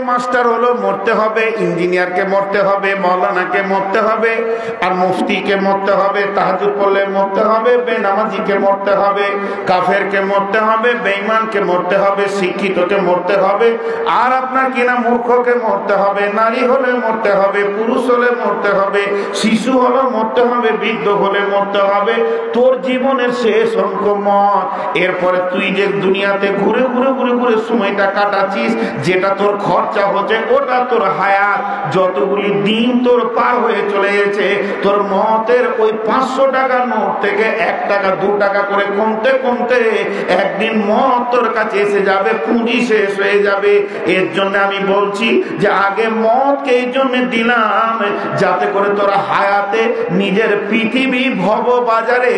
Master হলো মরতে হবে, ইঞ্জিনিয়ারকে মরতে হবে, মৌলানাকে মরতে হবে, আর মুফতিকে মরতে হবে, তাহাজ্জুদ পড়লে মরতে হবে, বেনামাজিকে মরতে হবে, কাফেরকে মরতে হবে, বেঈমানকে মরতে হবে, শিক্ষিতকে মরতে হবে, আর আপনার কিনা মূর্খকে মরতে হবে, নারী হলে মরতে হবে, পুরুষ হলে মরতে হবে, শিশু হলে মরতে হবে, বৃদ্ধ হলে মরতে হবে। তোর জীবনের শেষ অঙ্ক মত। এরপরে তুই যে দুনিয়াতে ঘুরে ঘুরে ঘুরে ঘুরে সময়টা কাটাচ্ছিস, যেটা তোর খরচা হচ্ছে, ওটা তোর হায়াত। যতগুলি দিন তোর পার হয়ে চলে গেছে, তোর মতের ওই 500 টাকার নোট থেকে 1 টাকা 2 টাকা করে কমতে কমতে একদিন মত তোর কাছে এসে যাবে, পুঁজি শেষ হয়ে যাবে। এর জন্য আমি বলছি যে আগে মতকে এই জন্য দিলাম, যাতে করে তোরা হায়াতে নিজের পৃথিবী ভব বাজারে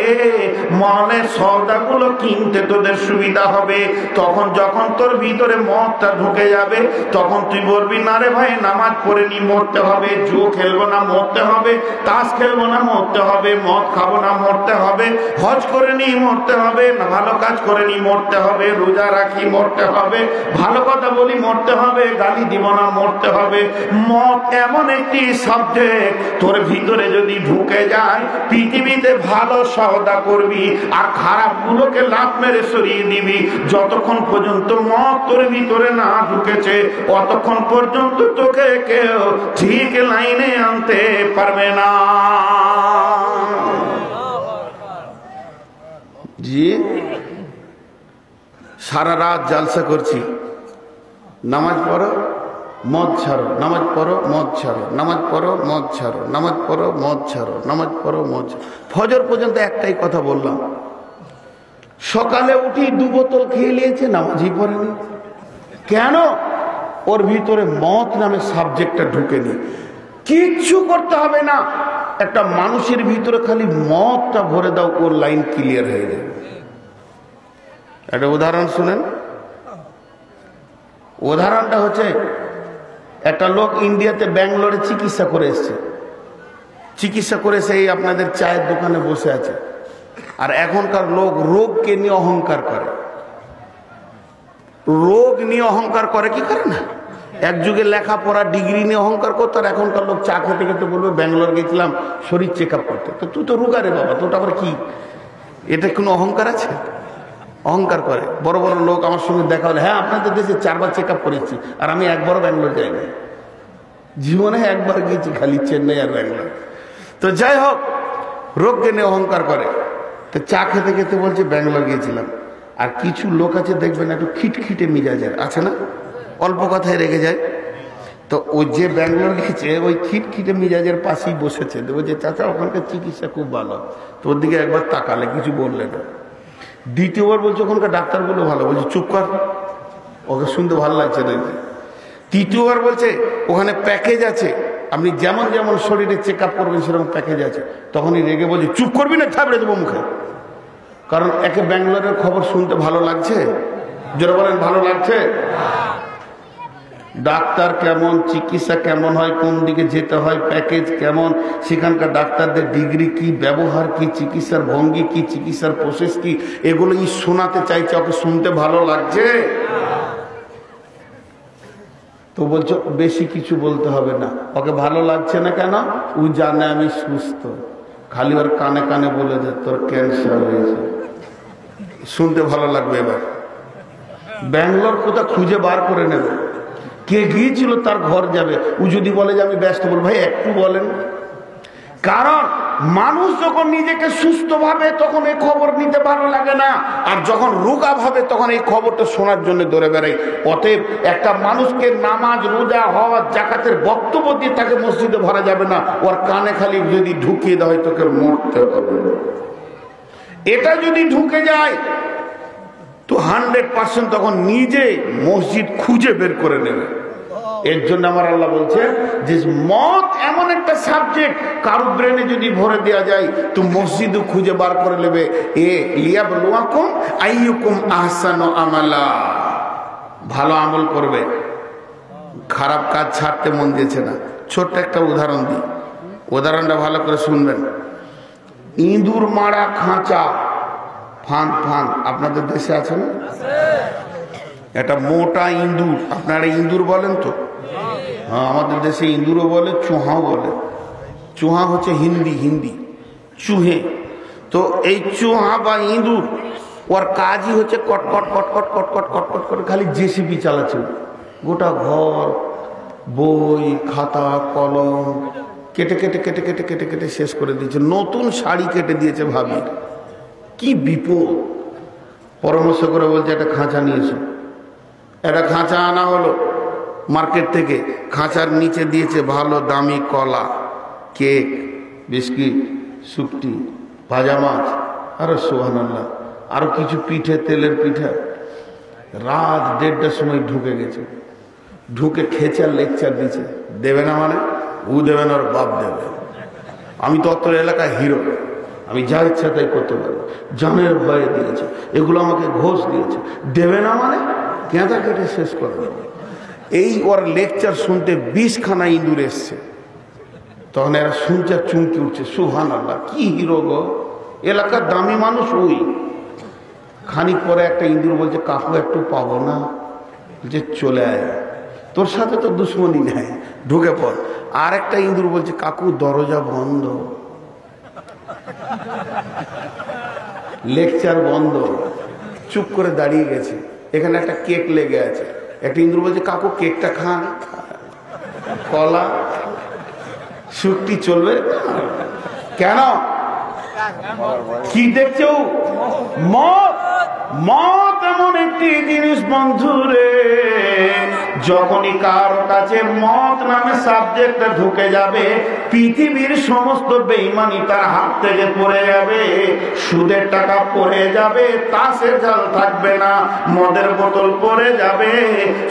মনের সওদাগুলো কিনতে তোদের সুবিধা হবে। তখন যখন তোর ভিতরে মদটা ঢুকে যাবে, তখন তুই বলবি না রে ভাই, নামাজ পড়ে নি মরতে হবে, জুয়ো খেলবো না মরতে হবে, তাস খেলবো না মরতে হবে, মদ খাবো না মরতে হবে, হজ করে নি মরতে হবে, না ভালো কাজ করে নি মরতে হবে, রোজা রাখি মরতে হবে, ভালো কথা বলি মরতে হবে, গালি দিব না মরতে হবে। মদ এমন একটি সাবজেক্ট, তোর ভিতরে যদি ঢুকে যায়, পৃথিবীতে ভালো সওদা করবি আর খারাপ গুলোকে লাত মেরে সরিয়ে দিবি। যতক্ষণ পর্যন্ত মদ তোর ভিতরে না ঢুকেছে, অতক্ষণ পর্যন্ত তোকে কেউ ঠিক লাইনে আনতে পারবে না। জি, সারা রাত জালসা করছি, নামাজ পড়ো মদ ছাড়ো, নামাজ পড়ো মদ ছাড়ো, নামাজ পড়ো মদ ছাড়ো, নামাজ পড়ো মদ ছাড়ো, নামাজ পড়ো মদ ছাড়ো। ফজর পর্যন্ত একটাই কথা বললাম। সকালে উঠি 2 বোতল খেয়ে নিয়েছে, নামাজই পড়েনি। কেন? ওর ভিতরে মদ নামে সাবজেক্টটা ঢুকেনি। কিচ্ছু করতে হবে না, একটা মানুষের ভিতরে খালি মদটা ভরে দাও, ওর লাইন ক্লিয়ার হয়ে যাবে। একটা উদাহরণ শুনেন। উদাহরণটা হচ্ছে, একটা লোক ইন্ডিয়াতে ব্যাঙ্গালোরে চিকিৎসা করে এসছে। চিকিৎসা করে সেই আপনাদের চায়ের দোকানে বসে আছে। আর এখনকার লোক রোগকে নিয়ে অহংকার করে। রোগ নিয়ে অহংকার করে কি করে না? এক যুগে লেখাপড়া ডিগ্রি নিয়ে অহংকার করতো, আর এখনকার লোক চা খেতে খেতে বলবে ব্যাঙ্গালোর গেছিলাম শরীর চেক আপ করতে। তো তুই তো রোগা রে বাবা, তোটা আবার কি? এটা কোনো অহংকার আছে? অহংকার করে। বড় বড় লোক আমার সঙ্গে দেখা হলে, হ্যাঁ আপনাদের দেশে 4 বার চেক আপ করেছি, আর আমি একবারও ব্যাঙ্গালোর যাইনি, জীবনে একবার গিয়েছি, খালি চেন্নাই আর ব্যাঙ্গালোর। তো যাই হোক, রোগকে নিয়ে অহংকার করে। তো চা খেতে খেতে বলছে ব্যাঙ্গালোর গিয়েছিলাম। আর কিছু লোক আছে দেখবেন একটু খিটখিটে মিজাজের, আছে না? অল্প কথায় রেগে যায়। তো ওই যে ব্যাঙ্গালোর গেছে, ওই খিটখিটে মিজাজের পাশেই বসেছে। তো বলছে চাচা ওখানকার চিকিৎসা খুব ভালো। তো ওর দিকে একবার তাকালে, কিছু বললে না। দ্বিতীয়বার বলছে ওখানকার ডাক্তারগুলো ভালো। বলছে চুপ কর, ওকে শুনতে ভালো লাগছে না। তৃতীয়বার বলছে ওখানে প্যাকেজ আছে, আপনি যেমন যেমন শরীরে চেক আপ করবেন সেরকম প্যাকেজ আছে। তখনই রেগে বলছে চুপ করবি না, থাপড়ে দেবো মুখে। কারণ একে ব্যাঙ্গালোরের খবর শুনতে ভালো লাগছে। যারা বলেন ভালো লাগছে, ডাক্তার কেমন, চিকিৎসা কেমন হয়, কোন দিকে যেতে হয়, প্যাকেজ কেমন, সেখানকার ডাক্তারদের ডিগ্রি কি, ব্যবহার কি, চিকিৎসার ভঙ্গি কি, চিকিৎসার প্রসেস কি, এগুলো শোনাতে চাইছে। ওকে শুনতে ভালো লাগছে। তো বলছো বেশি কিছু বলতে হবে না, ওকে ভালো লাগছে না কেন? ও জানে আমি সুস্থ, খালি ওর কানে কানে বলে দে তোর ক্যান্সার হয়েছে, শুনতে ভালো লাগবে। এবার ব্যাঙ্গালোর কোথা খুঁজে বার করে নেবে, কে গিয়েছিল তার ঘর যাবে। ও যদি বলে যে আমি ব্যস্ত, বল ভাই একটু বলেন। কারণ মানুষ যখন নিজেকে সুস্থ ভাবে তখন এই খবর নিতে ভালো লাগে না, আর যখন রোগা ভাবে তখন এই খবরটা শোনার জন্য দৌড়ে বেড়ায়। অতএব একটা মানুষকে নামাজ, রোজা, হজ, যাকাতের বক্তব্য দিয়ে তাকে মসজিদে ভরা যাবে না। ওর কানে খালি যদি ঢুকিয়ে দেওয়া হয় তোকে মরতে হবে। এটা যদি ঢুকে যায় তো 100% তখন নিজে মসজিদ খুঁজে বের করে নেবে। এর জন্য আমার আল্লাহ বলছে যে মত এমন একটা সাবজেক্ট, কারো ব্রেনে যদি ভরে দেওয়া যায় তো মসজিদও খুঁজে বার করে নেবে। এ লিয়াবলুয়াকুম আইয়ুকুম আহসানু আমালা, ভালো আমল করবে, খারাপ কাজ ছাড়তে মন দিয়েছে না। ছোট্ট একটা উদাহরণ দিই, উদাহরণটা ভালো করে শুনবেন। ইঁদুর মারা খাঁচা, ফান ফান আপনাদের দেশে আছে না? একটা মোটা ইঁদুর, আপনারা ইঁদুর বলেন তো? হ্যাঁ, আমাদের দেশে ইঁদুরও বলে, চুহাও বলে। চুহা হচ্ছে হিন্দি চুহে। তো এই চুহা বা ইঁদুর ওর কাজই হচ্ছে কটকট কটকট কটকট কটকট করে খালি জেসিবি চালাচ্ছে। গোটা ঘর বই খাতা কলম কেটে কেটে কেটে কেটে কেটে কেটে শেষ করে দিয়েছে। নতুন শাড়ি কেটে দিয়েছে ভাবির। কি বিপদ! পরামর্শ করে বলছে একটা খাঁচা নিয়ে এসো। একটা খাঁচা আনা হলো মার্কেট থেকে। খাঁচার নিচে দিয়েছে ভালো দামি কলা, কেক, বিস্কিট, শুকটি, ভাজা মাছ, আরো সুবহানাল্লাহ আরো কিছু পিঠে, তেলের পিঠা। রাত 1:30টার সময় ঢুকে গেছে। ঢুকে খেছে আর লেকচার দিচ্ছে। দেবে না মানে? ও দেবে না, ওর বাপ দেবে। আমি তো অত এলাকায় হিরো, আমি যা ইচ্ছা তাই করতে পারবো। জানের ভয়ে দিয়েছে, এগুলো আমাকে ঘোষ দিয়েছে। দেবে না মানে কেঁদা কেটে শেষ করে দেবে। এই ওর লেকচার শুনতে 20খানা ইঁদুর এসছে। তখন এরা শুনছে, চুমকি উঠছে। সুবহানাল্লাহ, কি হিরো গো! এলাকার দামি মানুষ ওই। খানিক পরে একটা ইঁদুর বলছে, কাকু একটু পাবো না? যে চলে আয়, তোর সাথে তো দুশ্মনী নেই, ঢুকে পড়। আর একটা ইঁদুর বলছে, কাকু দরজা বন্ধ, লেকচার বন্ধ। চুপ করে দাঁড়িয়ে গেছে। এখানে একটা কেক লেগে আছে। একটা ইঁদুর বলছে, কাকু কেকটা খান। কলা শুকটি চলবে কেন? কি দেখছো? মত। মত এমন একটি জিনিস বন্ধুরে, যখনই কারো কাছে মত নামে সাবজেক্টটা ঢুকে যাবে, পৃথিবীর সমস্ত বেঈমানি তার হাত থেকে পড়ে যাবে। সুদের টাকা পড়ে যাবে, তাসের জাল থাকবে না, মদের বোতল পড়ে যাবে,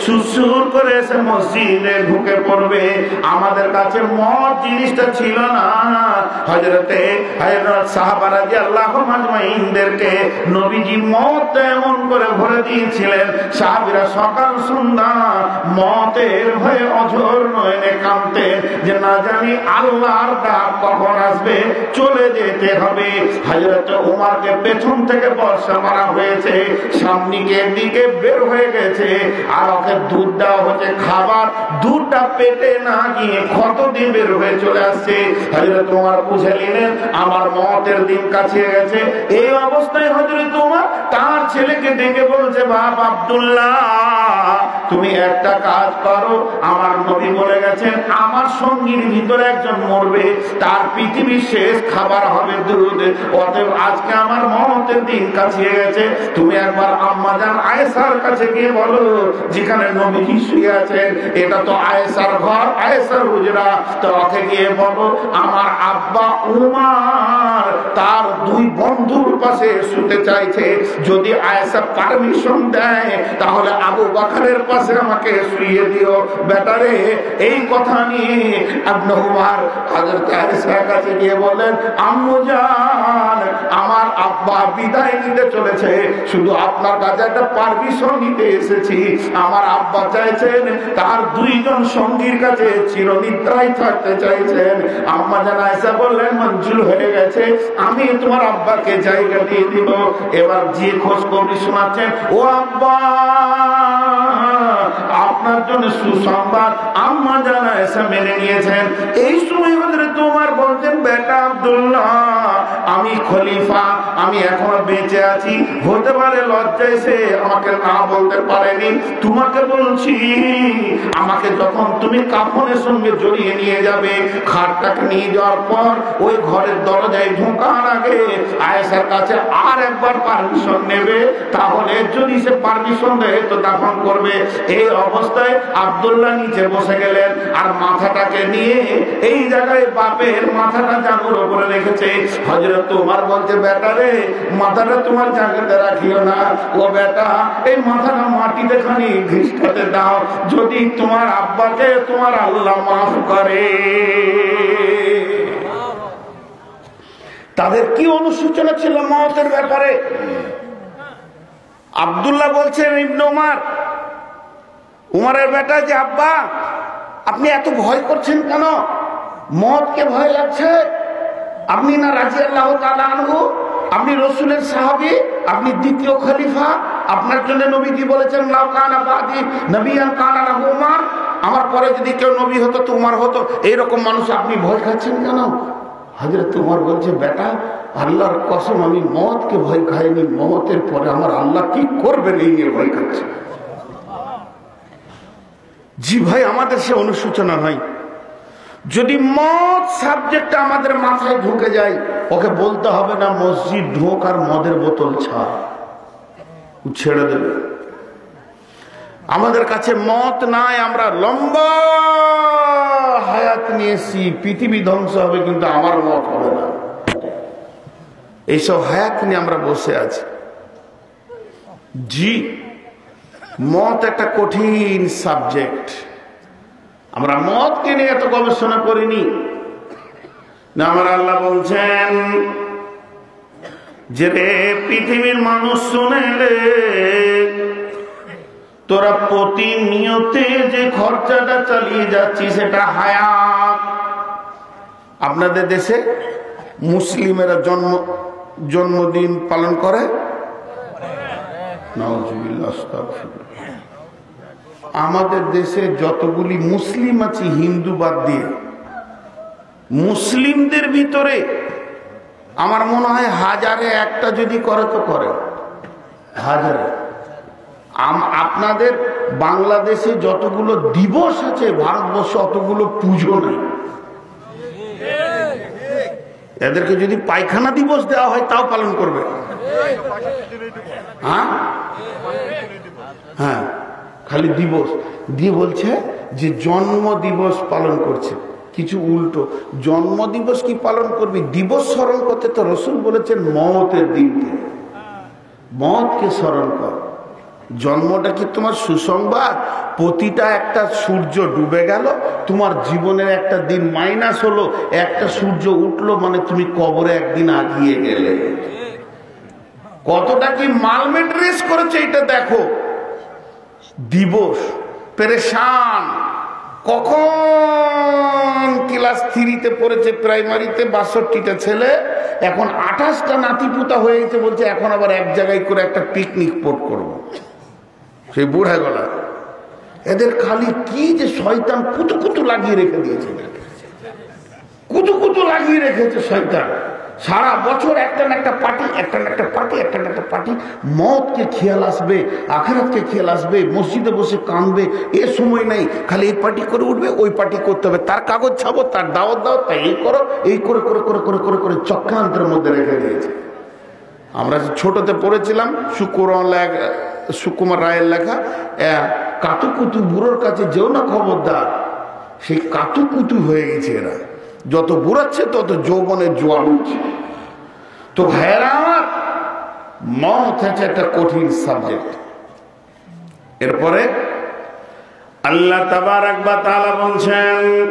সুসুর করে এসে মসজিদে ঢুকে পড়বে। আমাদের কাছে মদ জিনিসটা ছিল না। হযরত সাহাবা রাদিয়াল্লাহু আজমাইনদেরকে নবীজি মদ এমন করে ভরে দিয়েছিলেন, সাহাবীরা সকাল সন্ধ্যা মতের ভয়ে অঝোর নয়নে কাঁদতেন যে না জানি আল্লাহর ডাক কখন আসবে, চলে যেতে হবে। হযরত ওমরকে পেছন থেকে বর্ষা মারা হয়েছে, সামনের দিকে বের হয়ে গেছে, আর ওকে দুধ দেওয়া হচ্ছে খাবার। দুধটা পেটে না গিয়ে ক্ষত দিয়ে বের হয়ে চলে আসছে। হযরত ওমর বুঝে নিলেন আমার মতের দিন কাছে গেছে। এই অবস্থায় হযরত ওমর তার ছেলেকে ডেকে বলছে, বাপ আব্দুল্লাহ, তুমি একটা কাজ করো। আমার নবী বলে গেছেন আমার সঙ্গীর ভিতরে একজন মরবে, তার পৃথিবীর শেষ খাবার হবে দুধ। অতএব আজকে আমার মতের দিন কাছে গেছে, তুমি একবার আম্মাজান আয়েশার কাছে গিয়ে বলো, যেখানে নবীজি শুয়ে আছেন এটা তো আয়েশার ঘর, আয়েশার হুজরা, তো ওকে গিয়ে বলো আমার আব্বা উমর তার দুই বন্ধুর পাশে শুতে চাইছে, যদি আয়েশা পারমিশন দেয় তাহলে আবু বকরের পাশে আমাকে শুইয়ে দিও। বেটারে এই কথা নিয়ে আব্দু উমর হযরত আয়েশার কাছে গিয়ে বলেন, আম্মু জান আমার আব্বা বিদায় নিতে চলেছে, শুধু আপনার কাছে একটা পারমিশন নিতে এসেছি। আমার আব্বা চাইছেন তার দুইজন সঙ্গীর কাছে চিরনিদ্রায় থাকতে চাইছেন। আম্মা জান আয়েশা বললেন মঞ্জুর হয়ে গেছে, আমি তোমার আব্বাকে জায়গা দিয়ে দিব। এবার যে খোঁজ খবর শোনাচ্ছেন, ও আব্বা আপনার জন্য সুসংবাদ, আম্মা জান আয়েশা মেনে নিয়েছেন। এই সময় হযরত ওমর বলছেন, বেটা আব্দুল্লাহ, আমি খলিফা, আমি এখনো বেঁচে আছি, হতে পারে লজ্জায় সে আমাকে না বলতে পারেনি। তোমাকে বলছি, আমাকে যখন তুমি কাফনের সঙ্গে জড়িয়ে নিয়ে যাবে, খাটটাকে নিয়ে যাওয়ার পর ওই ঘরের দরজায় ঢোকার আগে আয়েশার কাছে আর একবার পারমিশন নেবে, তাহলে যদি সে পারমিশন দেয় তো দাফন করবে। এই অবস্থায় আব্দুল্লাহ নিচে বসে গেলেন, আর মাথাটাকে নিয়ে এই জায়গায় বাপের মাথাটা জানুর উপরে রেখেছে। হযরত ওমর বলছে, বেটা রে মাথাটা তোমার জায়গাতে রাখিও না, ও বেটা এই মাথাটা মাটিতে খানি ঘিসটাতে দাও, যদি তোমার আব্বাকে তোমার আল্লাহ মাফ করে। তাদের কি অনুশোচনা ছিল মওতের ব্যাপারে। আব্দুল্লাহ বলছেন ইবনে ওমর, উমরের বেটা, যে আব্বা আপনি এত ভয় করছেন কেন? মওতকে ভয় লাগছে? আপনি না রাদিয়াল্লাহু তাআলা আনহু আপনি রসুলের সাহাবী, আপনি দ্বিতীয় খলিফা, আপনার জন্য নবীজি বলেছেন লাউ কানা বাদি নবিয়ান কানা লাহু উমর, আমার পরে যদি কেউ নবী হতো তো উমর হতো। এইরকম মানুষ আপনি ভয় খাচ্ছেন কেন? হযরত উমর বলছে, বেটা আল্লাহর কসম আমি মওতকে ভয় খাইনি, মওতের পরে আমার আল্লাহ কি করবেন এই নিয়ে ভয় খাচ্ছি। জি ভাই, আমাদের সে অনুশোচনা নাই। যদি মদ সাবজেক্ট আমাদের মাথায় ঢুকে যায়, ওকে বলতে হবে না মসজিদ ঢোক আর মদের বোতল ছাড়, ছেড়ে দেবে। আমাদের কাছে মত নাই, আমরা লম্বা হায়াত নিয়েছি, পৃথিবী ধ্বংস হবে কিন্তু আমার মত হবে না। এইসব হায়াত নিয়ে আমরা বসে আছি। জি, মত একটা কঠিন সাবজেক্ট। আমরা মতকে নিয়ে এত গবেষণা করিনি না। আমার আল্লাহ বলছেন যে রে পৃথিবীর মানুষ শুনে রে, তোরা প্রতিনিয়তে যে খরচাটা চালিয়ে যাচ্ছি সেটা হায়াত। আপনাদের দেশে মুসলিমেরা জন্মদিন পালন করে, নাউজুবিল্লাহ, আস্তাগফিরুল্লাহ। আমাদের দেশে যতগুলি মুসলিম আছে হিন্দু বাদ দিয়ে, মুসলিমদের ভিতরে আমার মনে হয় হাজারে একটা যদি করে তো করে, হাজারে। আপনাদের বাংলাদেশে যতগুলো দিবস আছে ভারতবর্ষে অতগুলো পুজো নেই। এদেরকে যদি পায়খানা দিবস দেওয়া হয় তাও পালন করবে। হ্যাঁ, খালি দিবস দিয়ে বলছে যে জন্ম দিবস পালন করছে। কিছু উল্টো, জন্ম দিবস কি পালন করবি? দিবস স্মরণ করতে তো রসুল বলেছেন মওতের দিনকে, মওতকে স্মরণ কর। জন্মটা কি তোমার সুসংবাদ? প্রতিটা একটা সূর্য ডুবে গেল, তোমার জীবনের একটা দিন মাইনাস হলো, একটা সূর্য উঠলো মানে তুমি কবরে একদিন আগিয়ে গেলে। কতটা কি মালমেট রেস করেছে এটা দেখো। দিবস পেরেশান, কখন ক্লাস 3-তে পড়েছে প্রাইমারিতে 62টা ছেলে, এখন 28টা নাতিপুতা হয়ে গেছে, বলছে এখন আবার এক জায়গায় করে একটা পিকনিক স্পট করবো। সেই বুড়া গলা এদের খালি কি যে শয়তান কুতু কুতু লাগিয়ে রেখে দিয়েছে, কুতু কুতু লাগিয়ে রেখেছে শয়তান। সারা বছর একটা না একটা পার্টি, একটা না একটা পার্টি, একটা না একটা পার্টি। মওতকে খেয়াল আসবে, আখিরাতকে খেয়াল আসবে, মসজিদে বসে কাঁদবে, এ সময় নেই। খালি এই পার্টি করে উঠবে, ওই পার্টি করতে হবে, তার কাগজ ছাপো, তার দাওয়াত দাও, তাই এই করো, এই করে করে করে করে করে করে চক্রান্তের মধ্যে রেখে দিয়েছে। আমরা ছোটতে পড়েছিলাম সুকুমার রায়ের লেখা, কাতুকুতু বুড়োর কাছে যেও না খবরদার। সেই কাতুকুতু হয়ে গেছে এরা, যত বুড়াচ্ছে তত যৌবনের জোয়ার উঠছে। তো ভাইয়েরা আমার, মওত হচ্ছে একটা কঠিন সাবজেক্ট। এরপরে আল্লাহ তাবারাক ওয়া তাআলা বলছেন,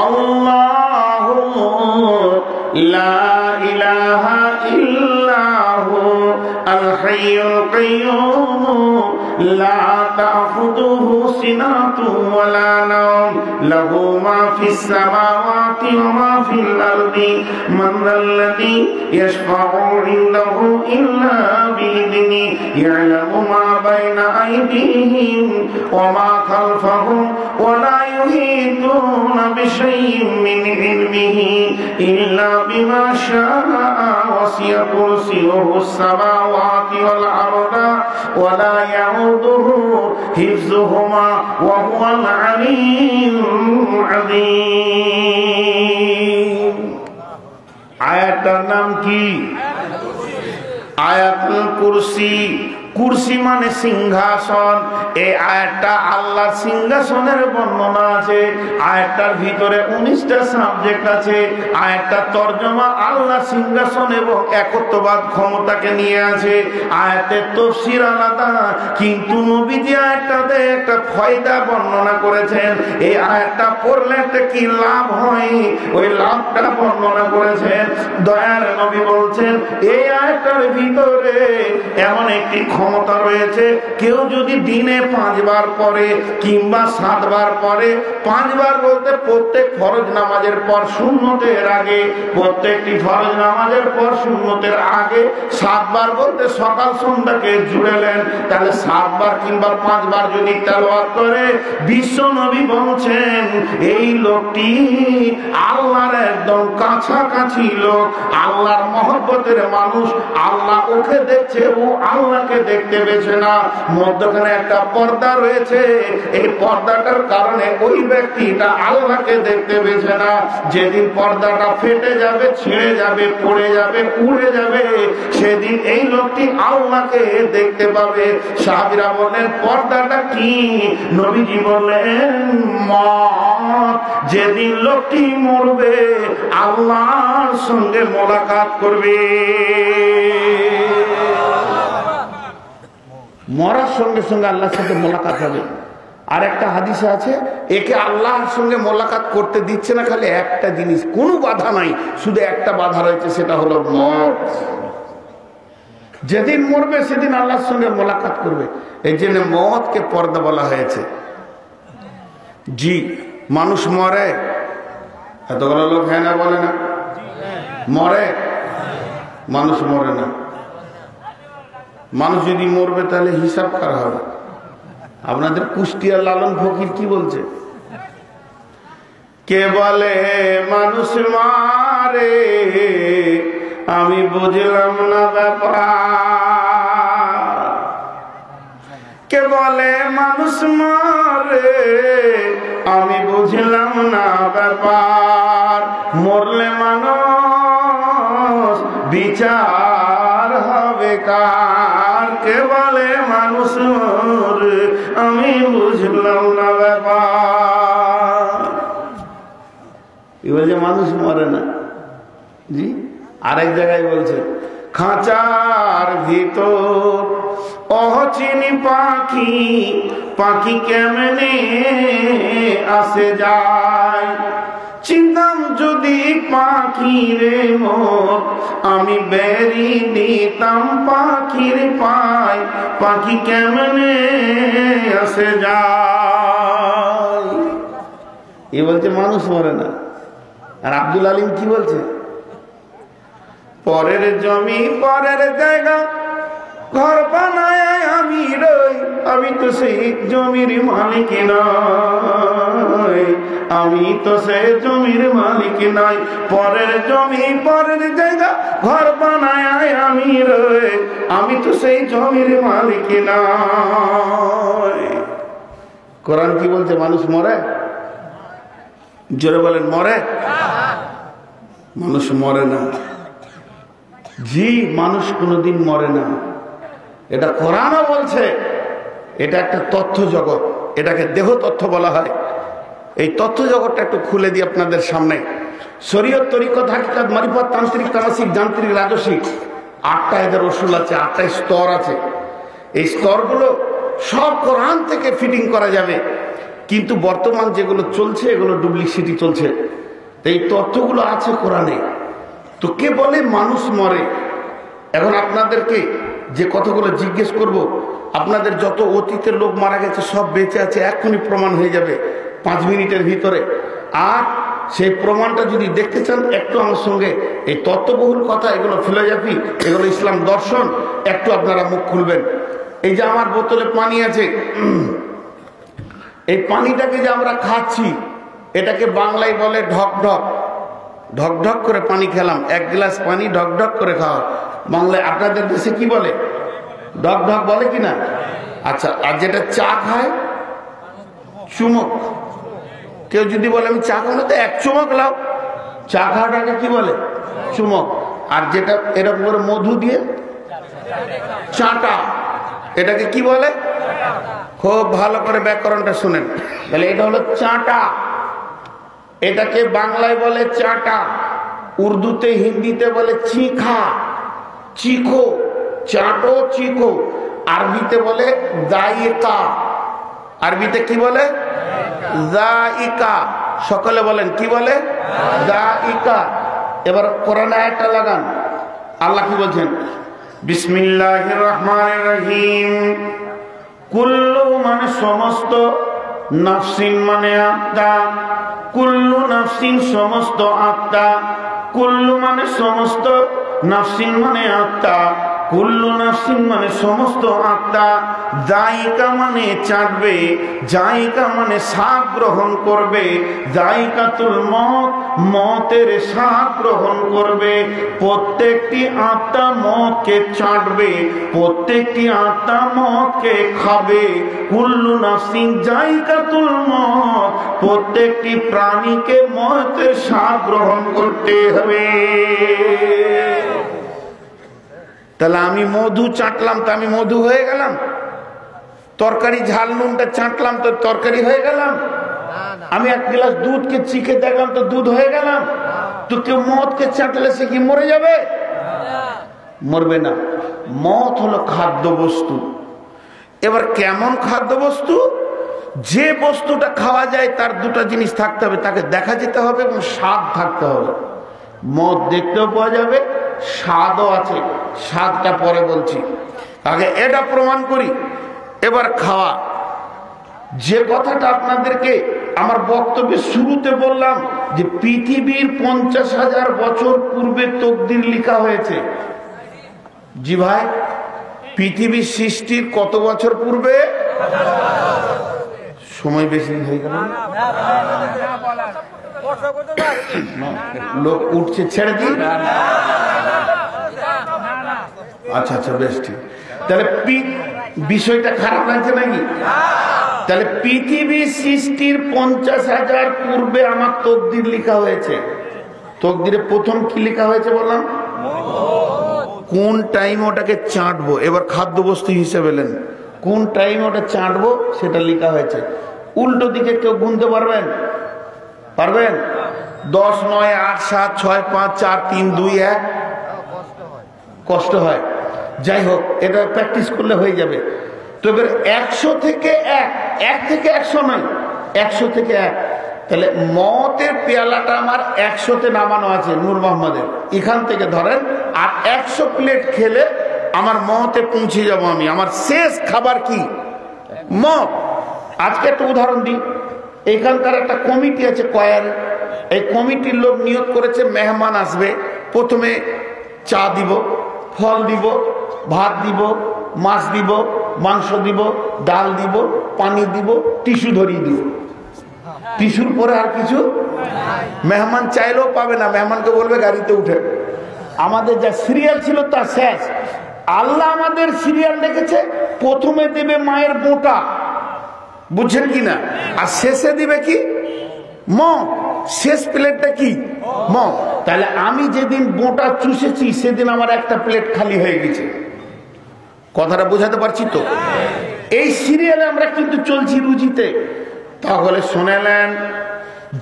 আল্লাহু লা ইলাহা ইল্লাহু আল হাইয়ুল কাইয়্যুম লা তাখুযুহু সিনাতুন ওয়া লা নাওম লাহু মা ফিস সামাওয়াতি ওয়া মা ফিল আরদি মান যাল্লাযী ইয়াশফা'ু ইনদাহু ইল্লা বিইذনি ইয়ালামু মা বাইনা আইদিহিম ওয়া মা খালফাহুম ওয়া লা ইউহিতুনা বিশাইইন মিন ইলমিহি ইল্লা বিমা শাআ ওয়াসি'a কুরসিয়ুহুস সামাওয়াতি ওয়াল আরদা ওয়া লা ইয়াউদুহু হিফযুহুমা ওয়া হুয়াল আলিয়্যুল আযীম। আয়াতটার নাম কি? আয়াতুল কুরসি। কুরসি মানে সিংহাসন। এই আয়াতটা আল্লাহর সিংহাসনের বর্ণনা আছে। আয়াতটার ভিতরে 19টা সাবজেক্ট আছে। আয়াতটার তরজমা আল্লাহ সিংহাসন এবং একত্ববাদ ক্ষমতাকে নিয়ে আছে। আয়াতের তাফসীর আলাদা, কিন্তু নবীজি আয়াতটাতে একটা ফায়দা বর্ণনা করেছেন। এই আয়াতটা পড়লে একটা কি লাভ হয়, ওই লাভটা বর্ণনা করেছেন। দয়ার নবী বলছেন, এই আয়াতটার ভিতরে এমন একটি ক্ষমতা রয়েছে। কেউ যদি দিনে 5 বার পড়ে কিংবা 7 বার পড়ে, 5 বার বলতে প্রত্যেক ফরজ নামাজের পর সুন্নতের আগে, প্রত্যেকটি ফরজ নামাজের পর সুন্নতের আগে 7 বার বলতে সকাল সন্ধ্যাকে জুড়েলেন, তাহলে 7 বার কিংবা 5 বার যদি তেলাওয়াত করে, বিশ্ব নবী বলছেন এই লোকটি আল্লাহর একদম কাছাকাছি লোক, আল্লাহর মহব্বতের মানুষ। আল্লাহ ওকে দেখছে, ও আল্লাহকে দেখতে পেয়েছে না। মধ্যখানে একটা পর্দা রয়েছে, এই পর্দাটার কারণে ওই ব্যক্তিটা আল্লাহকে দেখতে পেয়েছে না। যেদিন পর্দাটা ফেটে যাবে, ছিঁড়ে যাবে, পড়ে যাবে, উড়ে যাবে, সেদিন এই লোকটি আল্লাহকে দেখতে পাবে। সাহাবীরা বললেন পর্দাটা কি? নবীজি বললেন মত। যেদিন লোকটি মরবে আল্লাহর সঙ্গে মোলাকাত করবে। মরার সঙ্গে সঙ্গে আল্লাহর সাথে মোলাকাত হবে। আর একটা হাদিসে আছে, একে আল্লাহর সঙ্গে মোলাকাত করতে দিচ্ছে না, খালি একটা জিনিস, কোনো বাধা নাই, শুধু একটা বাধা রয়েছে, সেটা হলো মত। যেদিন মরবে সেদিন আল্লাহর সঙ্গে মোলাকাত করবে। এই জন্য মতকে পর্দা বলা হয়েছে। জি, মানুষ মরে, এতগুলো লোক হ্যাঁ না বলে না? মরে? মানুষ মরে না। মানুষ যদি মরবে তাহলে হিসাব করা হবে। আপনাদের কুষ্টিয়ার লালন ফকির কি বলছে? কে বলে মানুষ মারে, আমি বুঝলাম না ব্যাপার। কে বলে মানুষ মারে, আমি বুঝলাম না ব্যাপার। মরলে মানুষ বিচার হবে কার? কে বলে মানুষ মরে, আমি বুঝলাম না ব্যাপার। এবার যে মানুষ মরে না। জি, আরেক জায়গায় বলছে খাঁচার ভিতর অচিনি পাখি, পাখি কেমনে আসে যায়। চিন্তাম যদি পাখিরে মোর, আমি বেরি দিতাম পাখির পায়, পাখি কেমনে আসে যায়। এ বলছে মানুষ মরে না। আর আব্দুল আলিম কি বলছে? পরের জমি পরের জায়গা, ঘর বানায় আমি রই, আমি তো সেই জমির মালিক নই, আমি তো সেই জমির মালিক নই। পরের জমি পরের জায়গা, ঘর বানায় আমি রই, আমি তো সেই জমির মালিক নই। কোরআন কি বলছে? মানুষ মরে? জোরে বলেন, মরে? মানুষ মরে না। জি, মানুষ কোনোদিন মরে না। এটা কোরআনও বলছে। এটা একটা তথ্য জগৎ, এটাকে দেহ তথ্য বলা হয়। এই তথ্য জগৎটা একটু খুলে দিই আপনাদের সামনে। শরীয়ত, তরিকত, হাকিকাত, মারিফত, তান্ত্রিক, তামাসিক, যান্ত্রিক, রাজসিক, 8টা এদের রসুল আছে, 8টা স্তর আছে। এই স্তরগুলো সব কোরআন থেকে ফিটিং করা যাবে, কিন্তু বর্তমান যেগুলো চলছে এগুলো ডুপ্লিসিটি চলছে। এই তথ্যগুলো আছে কোরআনে। তো কে বলে মানুষ মরে? এখন আপনাদেরকে যে কথাগুলো জিজ্ঞেস করব, আপনাদের যত অতীতের লোক মারা গেছে সব বেঁচে আছে, এখনই প্রমাণ হয়ে যাবে 5 মিনিটের ভিতরে। আর সেই প্রমাণটা যদি দেখতে চান, একটু আমার সঙ্গে এই তত্ত্ববহুল কথা, এগুলো ফিলোসফি, এগুলো ইসলাম দর্শন, একটু আপনারা মুখ খুলবেন। এই যে আমার বোতলে পানি আছে, এই পানিটাকে যে আমরা খাচ্ছি, এটাকে বাংলায় বলে ঢক ঢক। ঢক ঢক করে পানি খেলাম, 1 গ্লাস পানি ঢক ঢক করে খাওয়া। বাংলায় আপনাদের দেশে কি বলে? ঢক ঢক বলে কিনা? আচ্ছা, আর যেটা চা খায়, চুমক। কেউ যদি বলে আমি চা খাবো না, তো 1 চুমক লাও। চা খাওয়াটাকে কি বলে? চুমক। আর যেটা এরকম করে মধু দিয়ে চাটা, এটাকে কি বলে? খুব ভালো করে ব্যাকরণটা শুনেন, তাহলে এটা হলো চাটা। এটাকে বাংলায় বলে চাটা, উর্দুতে, হিন্দিতে বলে চিখা, চিখো, চাটো, চিখো। আরবিতে বলে জায়কা। আরবিতে কি বলে? জায়কা। সকলে বলেন কি বলে? জায়কা। এবার কোরআনে আয়াতটা লাগান। আল্লাহ কি বলছেন? বিসমিল্লাহির রহমানির রহিম। কুল্লু মানে সমস্ত, নাফসিন মানে আত্মা, কুল্লু নাফসিন সমস্ত আত্মা, কুল্লু মানে সমস্ত, নাফসিন মানে আত্মা, কুল্লু নাফসিন মানে সমস্ত আত্মা। জায়কা মানে চাটবে, জায়কা মানে স্বাদ গ্রহণ করবে, জায়কাতুল মত মতের স্বাদ গ্রহণ করবে। প্রত্যেকটি আত্মা মতকে চাটবে, প্রত্যেকটি আত্মা মতকে খাবে। কুল্লু নাফসিন জায়কাতুল মত, প্রত্যেকটি প্রাণীকে মতের স্বাদ গ্রহণ করতে হবে। তাহলে আমি মধু চাটলাম তো আমি মধু হয়ে গেলাম? তরকারি ঝাল নুনটা চাটলাম তো তরকারি হয়ে গেলাম? আমি এক গ্লাস দুধকে চিখে দেখলাম তো দুধ হয়ে গেলাম? তো কেউ মদকে চাটলে সে কি মরে যাবে? মরবে না। মদ হলো খাদ্য বস্তু। এবার কেমন খাদ্য বস্তু? যে বস্তুটা খাওয়া যায় তার দুটো জিনিস থাকতে হবে, তাকে দেখা যেতে হবে এবং স্বাদ থাকতে হবে। মদ দেখতেও পাওয়া যাবে, স্বাদও আছে, স্বাদটা পরে বলছি, আগে এটা প্রমাণ করি। এবার খাওয়া, যে কথাটা আপনাদেরকে আমার বক্তব্যের শুরুতে বললাম যে পৃথিবীর 50,000 বছর পূর্বে তকদির লেখা হয়েছে। জি ভাই, পৃথিবীর সৃষ্টির কত বছর পূর্বে? সময় বেশি হয়ে গেল, লোক উঠছে, ছেড়ে দিন। আচ্ছা আচ্ছা, বেশ ঠিক। তাহলে বিষয়টা খারাপ লাগছে নাকি? তাহলে পৃথিবী সৃষ্টির 50,000 পূর্বে আমার তকদির লেখা হয়েছে। তকদিরে প্রথম কি লেখা হয়েছে বললাম? কোন টাইম ওটাকে চাটবো, এবার খাদ্য বস্তু হিসেবে নেন, কোন টাইম ওটা চাটবো সেটা লেখা হয়েছে। উল্টো দিকে কেউ গুনতে পারবেন? পারবেন? 10, 9, 8, 7, 6, 5, 4, 3, 2, 1। কষ্ট হয়, যাই হোক, এটা প্র্যাকটিস করলে হয়ে যাবে। তো এবার 100 থেকে 1 থেকে 100 নয়, 100 থেকে 1। তাহলে মতের পেয়ালাটা আমার 100তে নামানো আছে নূর মোহাম্মদের, এখান থেকে ধরেন, আর 100 প্লেট খেলে আমার মতে পৌঁছে যাব আমি। আমার শেষ খাবার কি? মত। আজকে একটা উদাহরণ দিই। এখানকার একটা কমিটি আছে কয়ার, এই কমিটির লোক নিয়োগ করেছে মেহমান আসবে, প্রথমে চা দিব, ফল দিব, ভাত দিব, মাছ দিব, মাংস দিব, ডাল দিব, পানি দিব, টিস্যু ধরিয়ে দিব। টিস্যুর পরে আর কিছু মেহমান চাইলেও পাবে না, মেহমানকে বলবে গাড়িতে উঠে। আমাদের যা সিরিয়াল ছিল তা শেষ। আল্লাহ আমাদের সিরিয়াল রেখেছে, প্রথমে দেবে মায়ের বোঁটা, বুঝছেন কিনা, আর শেষে দিবে কি? মদ। শেষ প্লেটটা কি? মদ। তাহলে আমি যেদিন বোঁটা চুষেছি সেদিন আমার একটা প্লেট খালি হয়ে গেছে। কথাটা বোঝাতে পারছি তো? এই সিরিয়ালে আমরা কিন্তু চলছি রুজিতে। তাহলে শুনেলেন,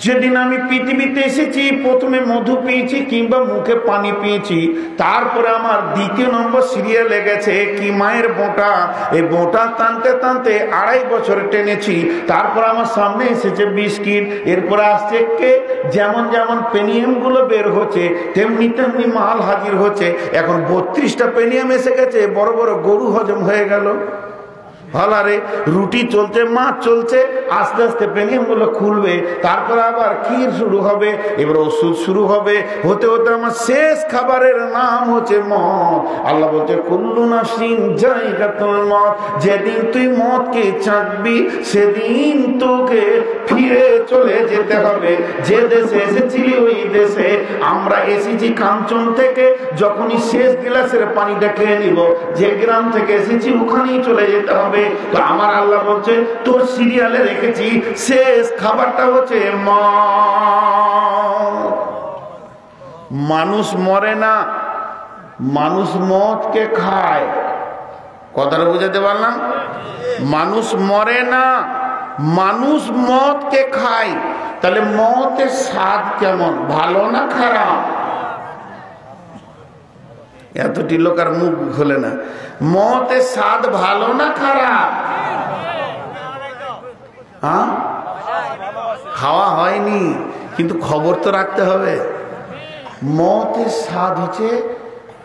যেদিন আমি পৃথিবীতে এসেছি প্রথমে মধু পেয়েছি কিংবা মুখে পানি পেয়েছি, তারপরে আমার দ্বিতীয় নম্বর সিরিয়াল লেগেছে কি? মায়ের বোঁটা। এই বোঁটা টানতে টানতে 2.5 বছর টেনেছি। তারপর আমার সামনে এসেছে বিস্কিট, এরপরে আসছে কেক। যেমন যেমন পেনিয়াম গুলো বের হচ্ছে তেমনি তেমনি মাল হাজির হচ্ছে। এখন 32টা পেনিয়াম এসে গেছে, বড় বড় গরু হজম হয়ে গেল। ভালারে রুটি চলছে, মাছ চলছে, আস্তে আস্তে পেনিয়াম গুলো খুলবে, তারপর আবার ক্ষীর শুরু হবে, এবার ওষুধ শুরু হবে, হতে হতে আমার শেষ খাবারের নাম হচ্ছে মদ। আল্লাহ বলছে কুল্লু নাফসিন যায়কাতুল মত। যেদিন তুই মদকে চাটবি সেদিন তোকে ফিরে চলে যেতে হবে। যে দেশে এসেছিলি ওই দেশে। আমরা এসেছি কাঞ্চন থেকে, যখনই শেষ গ্লাসের পানিটা খেয়ে নিব, যে গ্রাম থেকে এসেছি ওখানেই চলে যেতে হবে। তো আমার আল্লাহ বলছে তোর সিরিয়ালে রেখেছি শেষ খাবারটা হচ্ছে মদ। মানুষ মরে না, মানুষ মদকে খায়। কথাটা বুঝাতে পারলাম? মানুষ মরে না, মানুষ মদকে খায়। তাহলে মদের স্বাদ কেমন, ভালো না খারাপ? এতটি লোক আর মুখ খোলে না। মতের স্বাদ ভালো না খারাপ? হ্যাঁ, খাওয়া হয়নি কিন্তু খবর তো রাখতে হবে। মতের স্বাদ হচ্ছে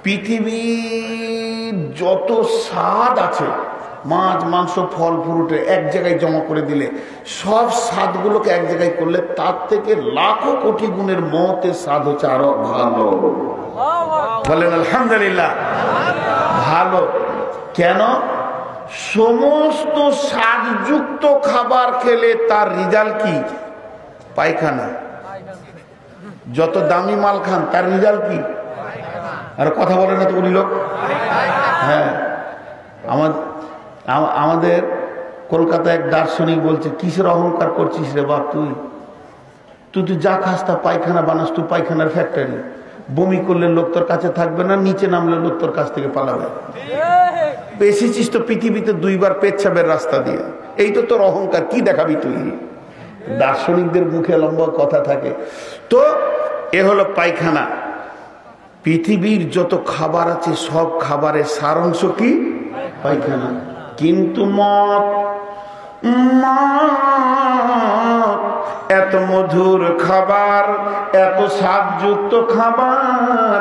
পৃথিবীর যত স্বাদ আছে, মাছ মাংস ফল ফ্রুটে এক জায়গায় জমা করে দিলে, সব স্বাদগুলোকে এক জায়গায় করলে তার থেকে লাখো কোটি গুণের মতের স্বাদ হচ্ছে আরো ভালো। বলেন আলহামদুলিল্লাহ। ভালো কেন? সমস্ত স্বাদযুক্ত খাবার খেলে তার রেজাল্ট কি? পায়খানা। যত দামি মাল খান তার রেজাল্ট কি? আর কথা বলে না তো উনি লোক। হ্যাঁ, আমাদের কলকাতায় এক দার্শনিক বলছে, কিসের অহংকার করছিস রে বাপ, তুই যা খাস তা পায়খানা বানাস, তুই পায়খানার ফ্যাক্টরি। বমি করলে লোক তোর কাছে থাকবে না, নিচে নামলে লোক তোর কাছ থেকে পালাবে। এসেছিস তো পৃথিবীতে দুইবার পেচ্ছাবের রাস্তা দিয়ে, এই তো তোর অহংকার, কি দেখাবি তুই? দার্শনিকদের মুখে লম্বা কথা থাকে। তো এ হলো পায়খানা। পৃথিবীর যত খাবার আছে সব খাবারের সারাংশ কি? পায়খানা। কিন্তু মদ এত মধুর খাবার, এত স্বাদযুক্ত খাবার,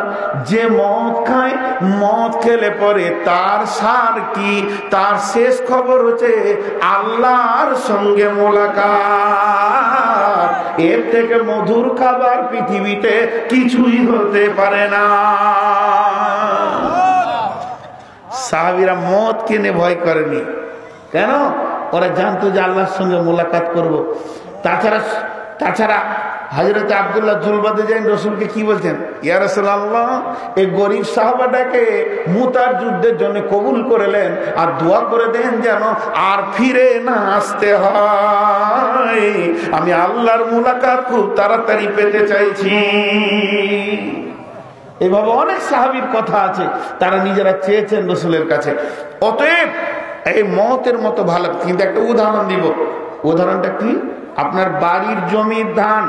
যে মদ খায়, মদ খেলে পরে তার সার কি? তার শেষ খবর হচ্ছে আল্লাহর সঙ্গে মোলাকাত। এর থেকে মধুর খাবার পৃথিবীতে কিছুই হতে পারে না। সাহাবীরা মদ কিনে ভয় করেনি। কেন? ওরা জানতো যে আল্লাহর সঙ্গে মোলাকাত করব। তাছাড়া হযরত আব্দুল্লাহ জুলবাদে যাই রসুলকে কি বলছেন, ইয়া রাসূলুল্লাহ, এই গরিব সাহাবাটাকে মুতার যুদ্ধের জন্য কবুল করলেন, আর দোয়া করে দেন যেন আর ফিরে না আসতে হয়। আমি আল্লাহর মোলাকাত খুব তাড়াতাড়ি পেতে চাইছি। এভাবে অনেক সাহাবীর কথা আছে, তারা নিজেরা চেয়েছেন রসুলের কাছে। অতএব এই মতের মতো ভালো। কিন্তু একটা উদাহরণ দিব। উদাহরণটা কি? আপনার বাড়ির জমির ধান,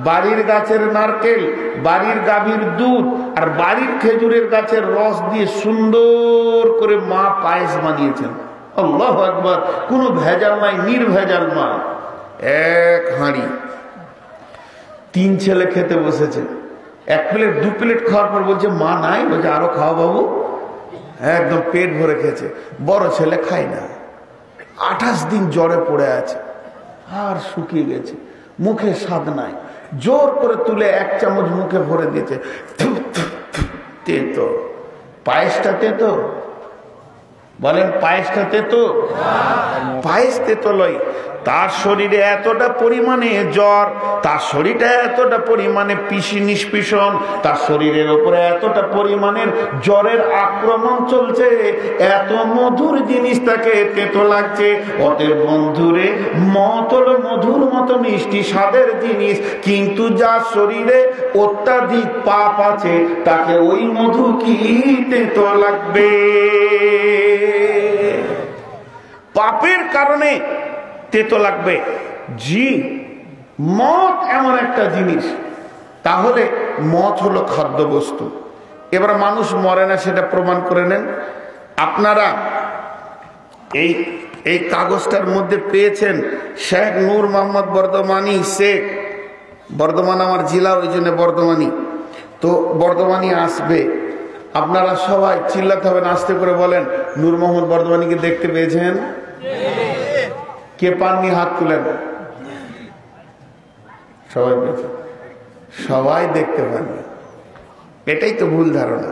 বাড়ির গাছের নারকেল, বাড়ির গাভীর দুধ আর বাড়ির খেজুরের গাছের রস দিয়ে সুন্দর করে মা পায়েস বানিয়েছেন। আল্লাহু আকবার। কোনো ভেজাল নাই, নির্ভেজাল মা। এক হাঁড়ি, 3 ছেলে খেতে বসেছে। 1 প্লেট 2 প্লেট খাওয়ার পর বলছে মা নাই, বলছে আরো খাও বাবু। একদম পেট ভরে খেয়েছে। বড় ছেলে খায় না, 28 দিন জ্বরে পড়ে আছে, আর শুকিয়ে গেছে, মুখে স্বাদ নাই। জোর করে তুলে 1 চামচ মুখে ভরে দিয়েছে। তেতো। পায়েসটা তেতো? বলেন পায়েসটা তেতো? পায়েস তেতো লয়। তার শরীরে এতটা পরিমাণে জ্বর, তার শরীরটা এতটা পরিমাণে নিষ্পিষণ, তার শরীরের উপরে এতটা পরিমাণের জ্বরের আক্রমণ চলছে, এত মধুর জিনিস তাকে তেতো লাগছে। অতএব বন্ধুরে, মদ হলো মধুর মতো মিষ্টি স্বাদের জিনিস, কিন্তু যার শরীরে অত্যাধিক পাপ আছে তাকে ওই মধু কি তেতো লাগবে? পাপের কারণে তেতো লাগবে। জি, মদ এমন একটা জিনিস। তাহলে মদ হলো খাদ্যবস্তু। এবার মানুষ মরে না সেটা প্রমাণ করে নেন। আপনারা এই কাগজটার মধ্যে পেয়েছেন শেখ নূর মোহাম্মদ বর্ধমানী শেখ। বর্ধমান আমার জেলা, ওই জন্য বর্ধমানী। তো বর্ধমানী আসবে, আপনারা সবাই চিল্লাতে হবেন, আস্তে করে বলেন, নূর মোহাম্মদ বর্ধমানীকে দেখতে পেয়েছেন? কে পাননি হাত তুলেন। সবাই পেয়েছেন? সবাই দেখতে পাননি। এটাই তো ভুল ধারণা।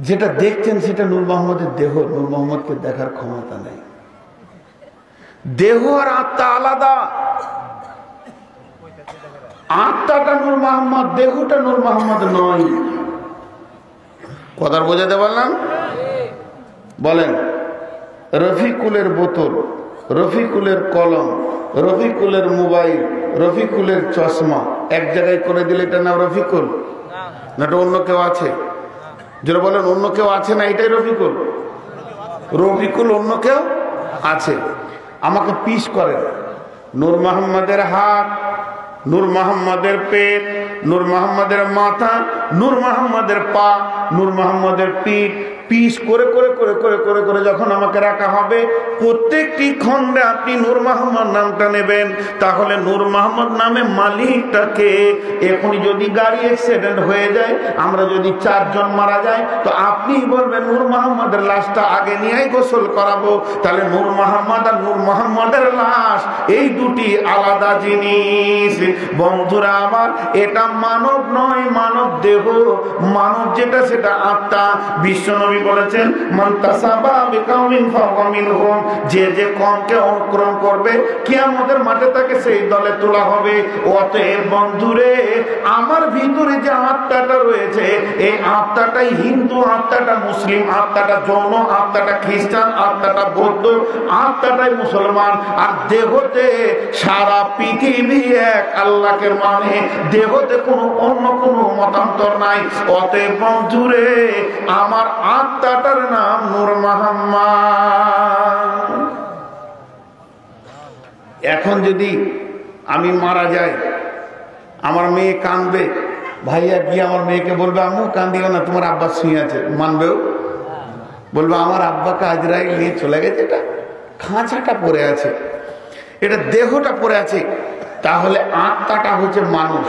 যেটা দেখছেন সেটা নূর মোহাম্মদের দেহ। নূর মোহাম্মদকে দেখার ক্ষমতা নেই। দেহ আর আত্মা আলাদা। আত্মাটা নূর মোহাম্মদ, দেহটা নূর মোহাম্মদ নয়। কথা বোঝাতে পারলাম? বলেন, রফিকুলের বোতল, রফিকুলের কলম, রফিকুলের মোবাইল, রফিকুলের চশমা এক জায়গায় করে দিলে এটা নাম রফিকুল না? এটা অন্য কেউ আছে? যারা বলেন অন্য কেউ আছে না, এটাই রফিকুল। রফিকুল অন্য কেউ আছে। আমাকে পিস করেন। নূর মোহাম্মদের হাত, নূর মোহাম্মদের পেট, নূর মোহাম্মদের মাথা, নূর মোহাম্মদের পা, নূর মোহাম্মদের পিঠ, পিস করে করে করে করে করে করে যখন আমাকে রাখা হবে, প্রত্যেকটি খণ্ডে আপনি নূর মোহাম্মদ নামটা নেবেন। তাহলে নূর মোহাম্মদ নামে মালিকটাকে, এখনই যদি গাড়ি অ্যাক্সিডেন্ট হয়ে যায়, আমরা যদি 4 জন মারা যায়, তো আপনি বলবেন নূর মোহাম্মদের লাশটা আগে নিয়েই গোসল করাবো। তাহলে নূর মোহাম্মদ আর নূর মোহাম্মদের লাশ এই দুটি আলাদা জিনিস। বন্ধুরা আমার, এটা মানব নয়, মানব দেহ। মানব যেটা সেটা আত্মা। বিশ্বনবী বলেছেন, মান তাসাবা বিকাউমিন ফাহুয়া মিনহুম, যে যে কওমকে অনুকরণ করবে কিয়ামতের মাঠে তাকে সেই দলে তোলা হবে। অতএব বন্ধুরে, আমার ভিতরে যে আত্মাটা রয়েছে, এই আত্মাটাই হিন্দু, আত্মাটা মুসলিম, আত্মাটা জৈন, আত্মাটা খ্রিস্টান, আত্মাটা বৌদ্ধ, আত্মাটাই মুসলমান। আর দেহতে সারা পৃথিবী এক আল্লাহকে মানে, দেহতে কোনো অন্য কোনো মতান্তর নাই। অতএব বন্ধুরে, আমার আত্মাটার নাম নূর মোহাম্মদ। এখন যদি আমি মারা যাই, আমার মেয়ে কাঁদবে, ভাইয়া গিয়ে আমার মেয়েকে বলবে, আম্মু কান্দিও না, তোমার আব্বা শুয়ে আছে। মানবেও? বলবে আমার আব্বাকে আজরাইল নিয়ে চলে গেছে, এটা খাঁচাটা পড়ে আছে, এটা দেহটা পড়ে আছে। তাহলে আত্মাটা হচ্ছে মানুষ,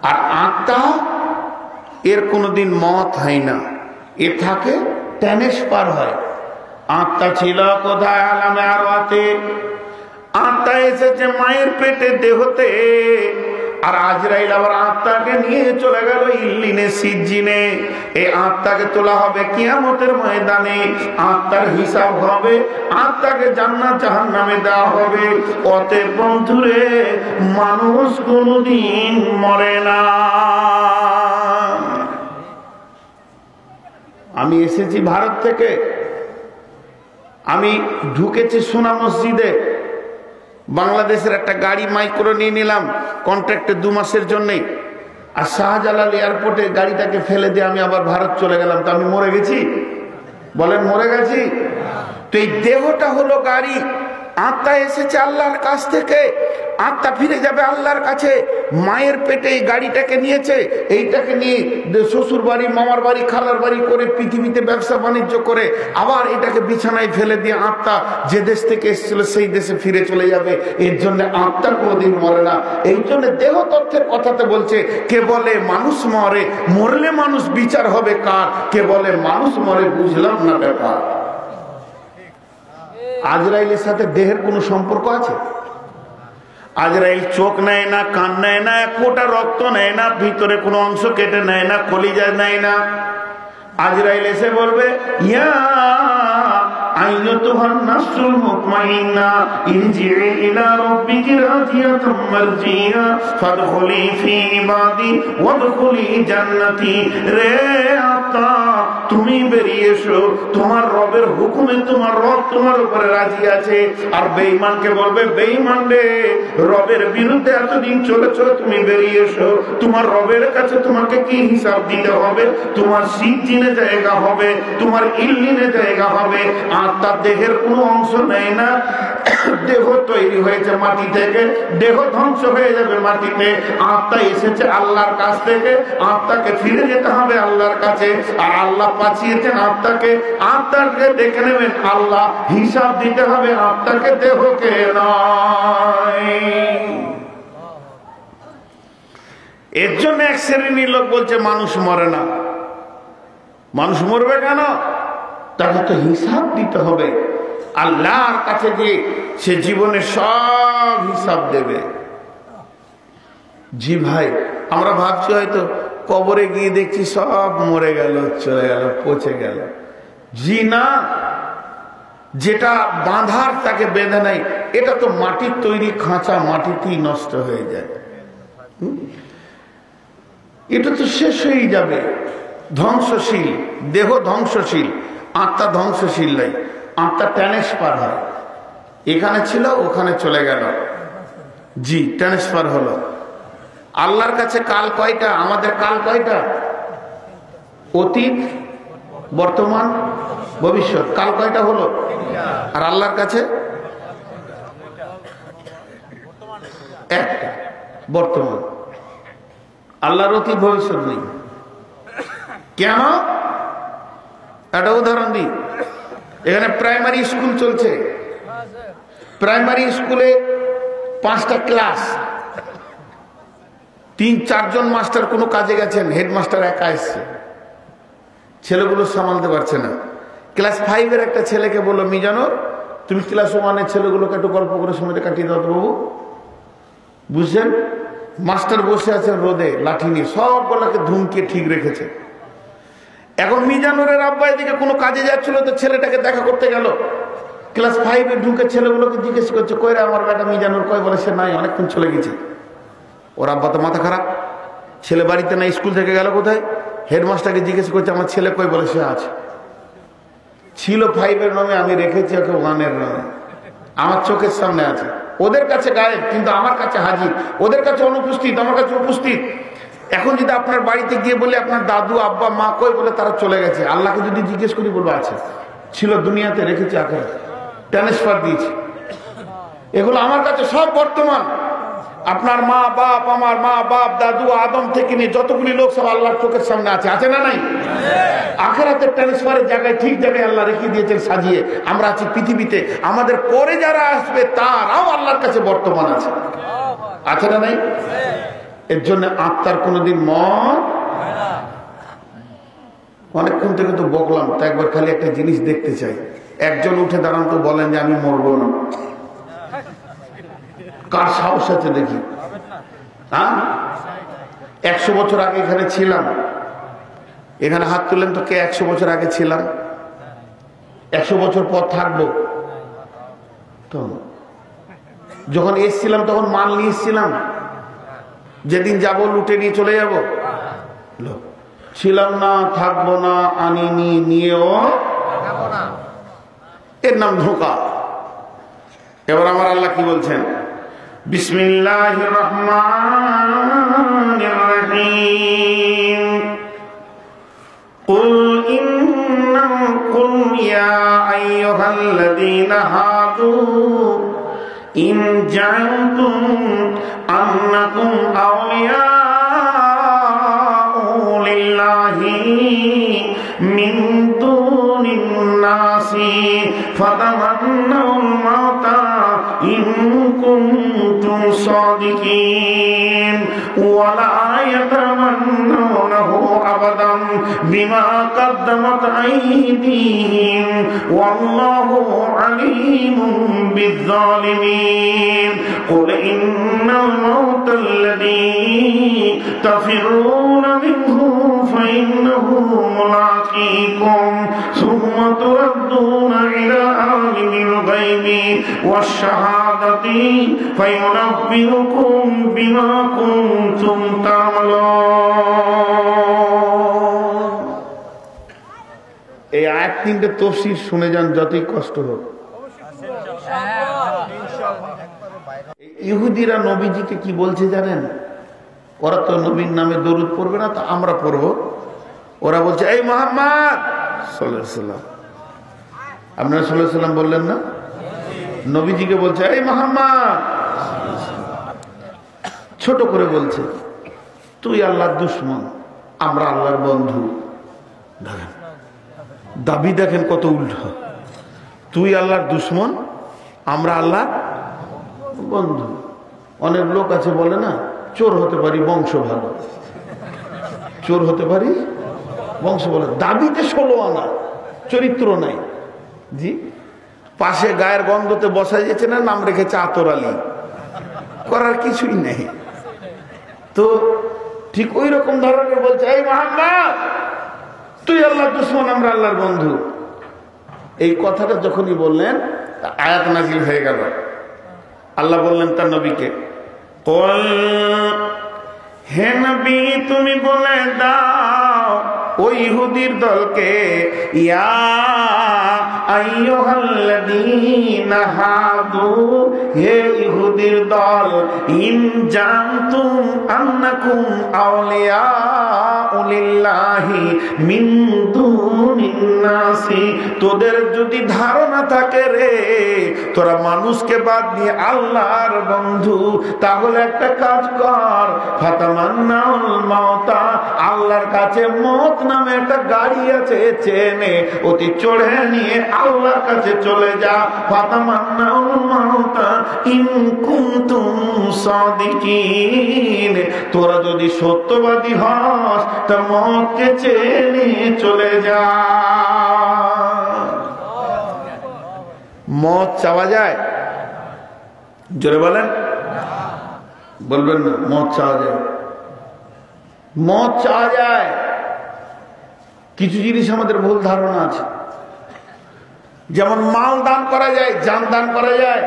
আর আত্মা এর কোনোদিন মত হয় না, এ থাকে, ট্রান্সফার হয়। আত্মা ছিল কোথায়? আলামে আরওয়াতে। আত্মা এসেছে মায়ের পেটে, দেহতে। আর আজরাইল আবার আত্মাকে নিয়ে চলে গেল ইল্লিনে, সিজ্জিনে। এই আত্মাকে তোলা হবে কিয়ামতের ময়দানে, আত্মার হিসাব হবে, আত্মাকে জান্নাত জাহান্নামে দেওয়া হবে। অতএব বন্ধুরে, মানুষ কোনদিন মরে না। আমি এসেছি ভারত থেকে, আমি ঢুকেছি সোনা মসজিদে, বাংলাদেশের একটা গাড়ি মাইক্রো নিয়ে নিলাম কন্ট্রাক্টে 2 মাসের জন্যে। আর শাহজালাল এয়ারপোর্টে গাড়িটাকে ফেলে দিয়ে আমি আবার ভারত চলে গেলাম। তো আমি মরে গেছি? বলেন মরে গেছি? তো এই দেহটা হলো গাড়ি, আত্মা এসেছে আল্লাহর কাছ থেকে, আত্মা ফিরে যাবে আল্লাহর কাছে। মায়ের পেটে এই গাড়িটাকে নিয়েছে, এইটাকে নিয়ে শ্বশুর বাড়ি, মামার বাড়ি, খালার বাড়ি করে পৃথিবীতে ব্যবসা বাণিজ্য করে আবার এটাকে বিছানায় ফেলে দিয়ে আত্মা যে দেশ থেকে এসেছিল সেই দেশে ফিরে চলে যাবে। এর জন্য আত্মা কোনোদিন মরে না। এই জন্য দেহ তথ্যের কথাতে বলছে, কে বলে মানুষ মরে, মরলে মানুষ বিচার হবে কার? কে বলে মানুষ মরে, বুঝলাম না ব্যাপার। আজরাইলের সাথে দেহের কোনো সম্পর্ক আছে? আজরাইল চোখ নেয় না, কান নেয় না, এক ফোঁটা রক্ত নেয় না, ভিতরে কোনো অংশ কেটে নেয় না, কলিজা নেয় না। আজরাইল এসে বলবে, ইয়া আইয়াতুহান নাফসুল মুতমাইন্না ইরজিই ইলা রাব্বিকি রাদিয়াতাম মারজিয়া ফাদখুলি ফি ইবাদি ওয়াদখুলি জান্নাতি। রে আত্মা, তুমি বেরিয়ে এসো, তোমার রবের হুকুমে তোমার রব তোমার উপরে রাজি আছে। আর বেঈমানকে বলবে, বেঈমান রে, রবের বিরুদ্ধে এতদিন চলেছ, তুমি বেরিয়ে এসো, তোমার রবের কাছে তোমাকে কি হিসাব দিতে হবে? তোমার সিজ্জিনে জায়গা হবে, তোমার ইল্লিনে জায়গা হবে। আত্মা দেহের কোনো অংশ নেয় না, দেহ তৈরি হয়েছে মাটি থেকে, দেহ ধ্বংস হয়ে যাবে মাটিতে। আত্মা এসেছে আল্লাহর কাছ থেকে, আত্মাকে ফিরে যেতে হবে আল্লাহর কাছে। আর আল্লাহ পাঠিয়েছেন আত্মাকে, আত্মাকে দেখে নেবেন আল্লাহ, হিসাব দিতে হবে আত্মাকে, দেহকে নয়। এর জন্য এক শ্রেণীর লোক বলছে মানুষ মরে না। মানুষ মরবে কেন? তাকে তো হিসাব দিতে হবে আল্লাহর কাছে গিয়ে, সে জীবনের সব হিসাব দেবে। জি ভাই, আমরা ভাবছি হয়তো কবরে গিয়ে দেখছি সব মরে গেল, চলে গেল, পচে গেল। জি না, যেটা বাঁধার তাকে বেঁধে নাই, এটা তো মাটির তৈরি খাঁচা, মাটিতেই নষ্ট হয়ে যায়। এটা তো শেষ হয়ে যাবে, ধ্বংসশীল। দেহ ধ্বংসশীল, আত্মা ধ্বংসশীল নাই। আত্মা ট্রান্সফার হয়, এখানে ছিল ওখানে চলে গেল। জি, ট্রান্সফার হলো। আল্লাহর কাছে কাল কয়টা? আমাদের কাল কয়টা? অতীত, বর্তমান, ভবিষ্যৎ। কাল কয়টা হলো? আর আল্লাহর কাছে একটা, বর্তমান। আল্লাহর অতীত ভবিষ্যৎ নেই। কেন? একটা উদাহরণ দিই, এখানে প্রাইমারি স্কুল চলছে, প্রাইমারি স্কুলে 5টা ক্লাস, 3-4 জন মাস্টার কোনো কাজে গেছেন, হেডমাস্টার একা এসছে, ছেলেগুলো সামালতে পারছে না। ক্লাস 5-এর একটা ছেলেকে বললো, মিজানুর তুমি ক্লাস 1-এর ছেলেগুলোকে একটু গল্প করে সময়টা কাটিয়ে দাও বাবু। বুঝছেন, মাস্টার বসে আছেন রোদে লাঠি নিয়ে, সবগুলোকে ধুমকে ঠিক রেখেছে। এখন মিজানুরের আব্বা এদিকে কোনো কাজে যাচ্ছিল, তো ছেলেটাকে দেখা করতে গেল, ক্লাস 5-এ ঢুকে ছেলেগুলোকে জিজ্ঞেস করছে, কই রে আমার বেটা মিজানুর, কই? বলে সে নাই, অনেকক্ষণ চলে গেছে। ওর আব্বা তো মাথা খারাপ, ছেলে বাড়িতে নাই, স্কুল থেকে গেল কোথায়? হেডমাস্টারকে জিজ্ঞেস করছে আমার ছেলে কই? বলে সে আছে। ছিল 5-এর নামে, আমি রেখেছি ওকে 1-এর নামে, আমার চোখের সামনে আছে। ওদের কাছে গায়েব, কিন্তু আমার কাছে হাজির। ওদের কাছে অনুপস্থিত, আমার কাছে উপস্থিত। এখন যদি আপনার বাড়িতে গিয়ে বলে আপনার দাদু আব্বা মা কই? বলে তারা চলে গেছে। আল্লাহকে যদি জিজ্ঞেস করি বলবো আছে, ছিল দুনিয়াতে, রেখেছি আখেরাতে, ট্রান্সফার দিয়েছি। এগুলো আমার কাছে সব বর্তমান। আপনার মা বাপ, আমার মা বাপ, দাদু আদম থেকে নিয়ে যতগুলি লোক সব আল্লাহর চোখের সামনে আছে, আছে না নাই? আখেরাতের ট্রান্সফারের জায়গায় ঠিক জায়গায় আল্লাহ রেখে দিয়েছেন সাজিয়ে। আমরা আছি পৃথিবীতে, আমাদের পরে যারা আসবে তারাও আল্লাহর কাছে বর্তমান আছে, আছে না নাই? এর জন্য আত্মার কোনোদিন মন। অনেকক্ষণ থেকে তো বকলাম, তো একবার খালি একটা জিনিস দেখতে চাই। একজন উঠে দাঁড়ান তো বলেন যে আমি মরবো না। কার সাহস আছে দেখি? হ্যাঁ, 100 বছর আগে এখানে ছিলাম, এখানে হাত তুললেন তো কে 100 বছর আগে ছিলাম? 100 বছর পর থাকবো তো? যখন এসছিলাম তখন মাল নিয়ে এসছিলাম, যেদিন যাব লুটে নিয়ে চলে যাব? ছিলাম না, থাকবো না, আনিনি, নিয়েও এর নাম ধোঁকা। এবার আমার আল্লাহ কি বলছেন? বিসমিল্লাহির রহমানির রহিম। কুল ইন্নাকুম ইয়া আইয়ুহাল্লাযীনা হাদু ইন জাআলতুম আন্নাকুম আউলিয়াউ লিল্লাহি মিন দুনিন নাসি ফাতামান্নাউল মাউতা ইন কুনতুম সাদিকিন ওয়ালা ইয়াতামান্নাউনাহু আবাদান বিমা কাদ্দামাত আইদিহিম ওয়াল্লাহু আলীমুম বিয-যালিমিন। কুল ইন্নাল মাউতাল্লাযী তাফিরুনা মিনহু ফাইন্নাহু মুলাকীকুম সুম্মা তুরাদ্দুনা ইলা আলিমিল গায়বি ওয়াশ-শাহাদাতি ফায়ুনাব্বিউকুম বিমা কুনতুম তা'মালুন। এই আয়াত 3টে তাফসীর শুনে যান, যতই কষ্ট হোক। ইহুদিরা নবীজিকে কি বলছে জানেন? ওরা তো নবীর নামে দরুদ পড়বে না, তো আমরা পড়বো। ওরা বলছে এই মুহাম্মদ সাল্লাল্লাহু আলাইহি ওয়াসাল্লাম, আপনারা সাল্লাল্লাহু আলাইহি ওয়াসাল্লাম বললেন না? নবীজিকে বলছে এই মুহাম্মদ, ছোট করে বলছে তুই আল্লাহর দুশমন, আমরা আল্লাহর বন্ধু। দেখেন দাবি, দেখেন কত উল্টো। তুই আল্লাহর দুশমন, আমরা আল্লাহর বন্ধু। অনেক লোক আছে বলে না, চোর হতে পারি বংশ ভালো, চোর হতে পারি বংশ ভালো। দাবিতে 16 আনা, চরিত্র নাই। জি, পাশে গায়ের গন্ধতে বসা যেছে না, নাম রেখেছে আতর আলী, করার কিছুই নেই। তো ঠিক ওই রকম ধরনের বলছে এই মুহাম্মদ তুই আল্লাহর দুশমন, আমরা আল্লাহর বন্ধু। এই কথাটা যখনই বললেন আয়াত নাজিল হয়ে গেল। আল্লাহ বললেন তার নবীকে, কুল, হে নবী তুমি বলে দাও ওই ইহুদির দলকে, ইয়া আইয়ুহাল্লাযীনা হাদু, হে ইহুদির দল, ইন জানতুম আন্নাকুম আউলিয়াউ লিল্লাহি মিন দুনিন নাসি, তোদের যদি ধারণা থাকে রে তোরা মানুষকে বাদ দিয়ে আল্লাহর বন্ধু, তাহলে একটা কাজ কর, ফাতামান্নাউল মাউতা, আল্লাহর কাছে মত নামে একটা গাড়ি আছে, চেনে অতি চড়ে নিয়ে আল্লাহর কাছে চলে যা। ফাতামান্নাউল মাউতা ইন কুনতুম সাদিকিন, তোরা যদি সত্যবাদী হস তা মওতকে চেনে চলে যা। মওত চাওয়া যায়? জোরে বলেন। বলবেন না মওত চাওয়া যায়? মওত চাওয়া যায়। কিছু জিনিস আমাদের ভুল ধারণা আছে, যেমন মাল দান করা যায়, জান দান করা যায়,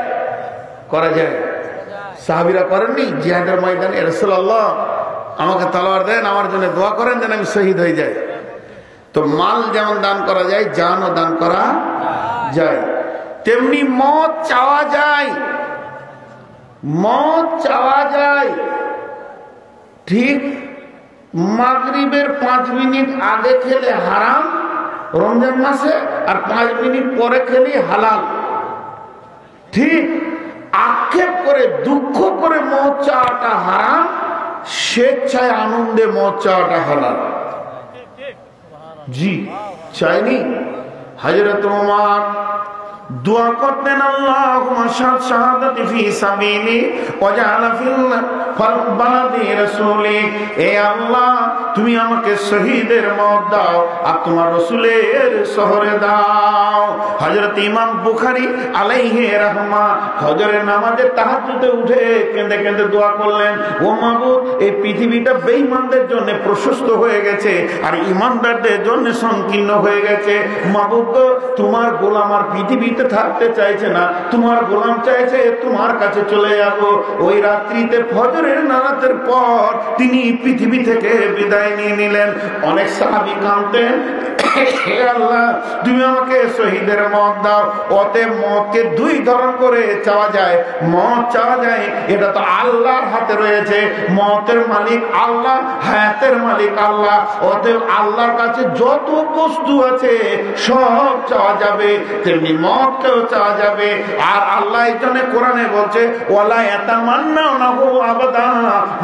করা যায়। সাহাবীরা করেননি জিহাদের ময়দানে, ইয়া রাসূলুল্লাহ আমাকে তলোয়ার দেন, আমার জন্য দোয়া করেন যেন আমি শহীদ হয়ে যাই। তো মাল যেমন দান করা যায়, জানও দান করা যায়, তেমনি মওত চাওয়া যায়। মওত চাওয়া যায়। ঠিক মাগরিবের 5 মিনিট আগে খেলে হারাম রমজান মাসে, আর 5 মিনিট পরে খেলে হালাল। ঠিক আক্ষেপ করে দুঃখ করে মওত চাওয়াটা হারাম, স্বেচ্ছায় আনন্দে মওত চাওয়াটা হালাল। জি চাইনি। হযরত ওমর দোয়া করতেন, আল্লাহুম্মা শাহাদাতি ফি সাবিলি ওয়াজআল ফিল বালাদি রাসূলি, এ আল্লাহ তুমি আমাকে শহীদের মওত দাও আর তোমার রাসূলের শহরে দাও। হযরত ইমাম বুখারী আলাইহি রাহমা ফজরের নামাজে তাহাজ্জুদে উঠে কেঁদে কেঁদে দোয়া করলেন, ও মাবুদ এই পৃথিবীটা বেঈমানদের জন্য প্রশস্ত হয়ে গেছে আর ঈমানদারদের জন্য সংকীর্ণ হয়ে গেছে। মাবুদ গো, তোমার গোলাম আর পৃথিবীতে থাকতে চাইছে না, তোমার গোলাম চাইছে তোমার কাছে চলে যাব। ওই রাত্রিতে ফজরের নামাজের পর তিনি পৃথিবী থেকে বিদায় নিয়ে নিলেন। অনেক সাহাবী কাঁদতেন, হে আল্লাহ তুমি আমাকে শহীদের মওত দাও। অতএব মওতকে 2 ধরন করে চাওয়া যায়। মওত চাওয়া যায়, এটা তো আল্লাহর হাতে রয়েছে। মওতের মালিক আল্লাহ, হায়াতের মালিক আল্লাহ। অতএব আল্লাহর কাছে যত বস্তু আছে সব চাওয়া যাবে, তেমনি মওতকেও চাওয়া যাবে। আর আল্লাহ এখানে কোরআনে বলছে, ওয়ালা ইয়াতামান্নাউনাহু আবাদা,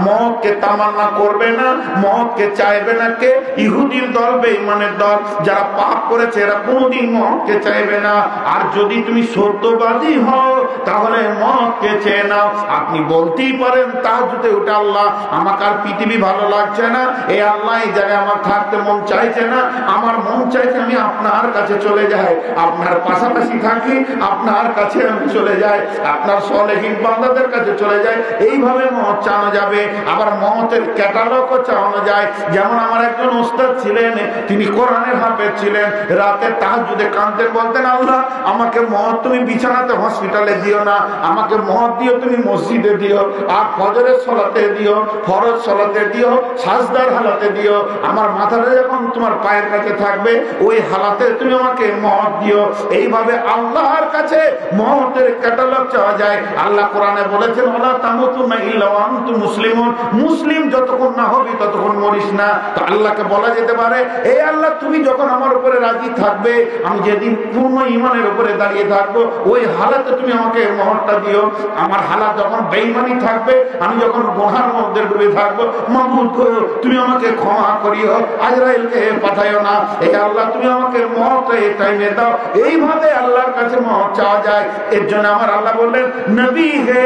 মওতকে তামান্না করবে না, মওতকে চাইবে না। কে? ইহুদির দল, বেঈমানের দল, যারা পাপ করেছে এরা কোনদিন মওতকে চাইবে না। আর যদি তুমি সত্যবাদী হও তাহলে মওতকে চেয়ে নাও। আপনি বলতেই পারেন তাহাজ্জুদে উঠে, আল্লাহ আমাকে আর পৃথিবী ভালো লাগছে না, এই আল্লাহ এই জায়গায় আমার থাকতে মন চাইছে না, আমার মন চাইছে আমি আপনার কাছে চলে যাই, আপনার পাশাপাশি থাকি, আপনার কাছে আমি চলে যাই, আপনার সলেহীন বান্দাদের কাছে চলে যাই। এইভাবে মওত চাওয়া যাবে। আবার মওতের ক্যাটালগও চাওয়ানো যায়। যেমন আমার একজন ওস্তাদ ছিলেন, তিনি কোরআনের হাফেজ ছিলেন। রাতে তাহাজ্জুদে কাঁদতেন, বলতেন, আল্লাহ আমাকে মওত তুমি বিছানাতে হসপিটালে দিও না, আমাকে মওত দিও তুমি মসজিদে দিও, আর ফজরের সালাতে দিও, ফরজ সালাতে দিও, সাজদার হালাতে দিও। আমার মাথাটা যখন তোমার পায়ের কাছে থাকবে ওই হালাতে তুমি আমাকে মওত দিও। এইভাবে আল্লাহর কাছে মওতের ক্যাটালগ চাওয়া যায়। আল্লাহ কোরআনে বলেছেন, ওয়ালা তামুতুন্না ইল্লা ওয়া আনতুম মুসলিমুন, মুসলিম যতক্ষণ না হবি ততক্ষণ মরিস না। তো আল্লাহকে বলা যেতে পারে, এই আল্লাহ তুমি যখন আমার উপরে রাজি থাকবে, আমি যেদিন পূর্ণ ঈমানের উপরে দাঁড়িয়ে থাকবো, ওই হালাতে তুমি আমাকে মওতটা দিও। আমার হালাত যখন বেঈমানি থাকবে, আমি যখন গুনাহের মধ্যে ডুবে থাকবো, মাবুদ গো তুমি আমাকে ক্ষমা করিও, আজরাইলকে পাঠাইও না, এই আল্লাহ তুমি আমাকে মওত এই টাইমে দাও। এইভাবে আল্লাহর কাছে মওত চাওয়া যায়। এর জন্য আমার আল্লাহ বললেন, নবী হে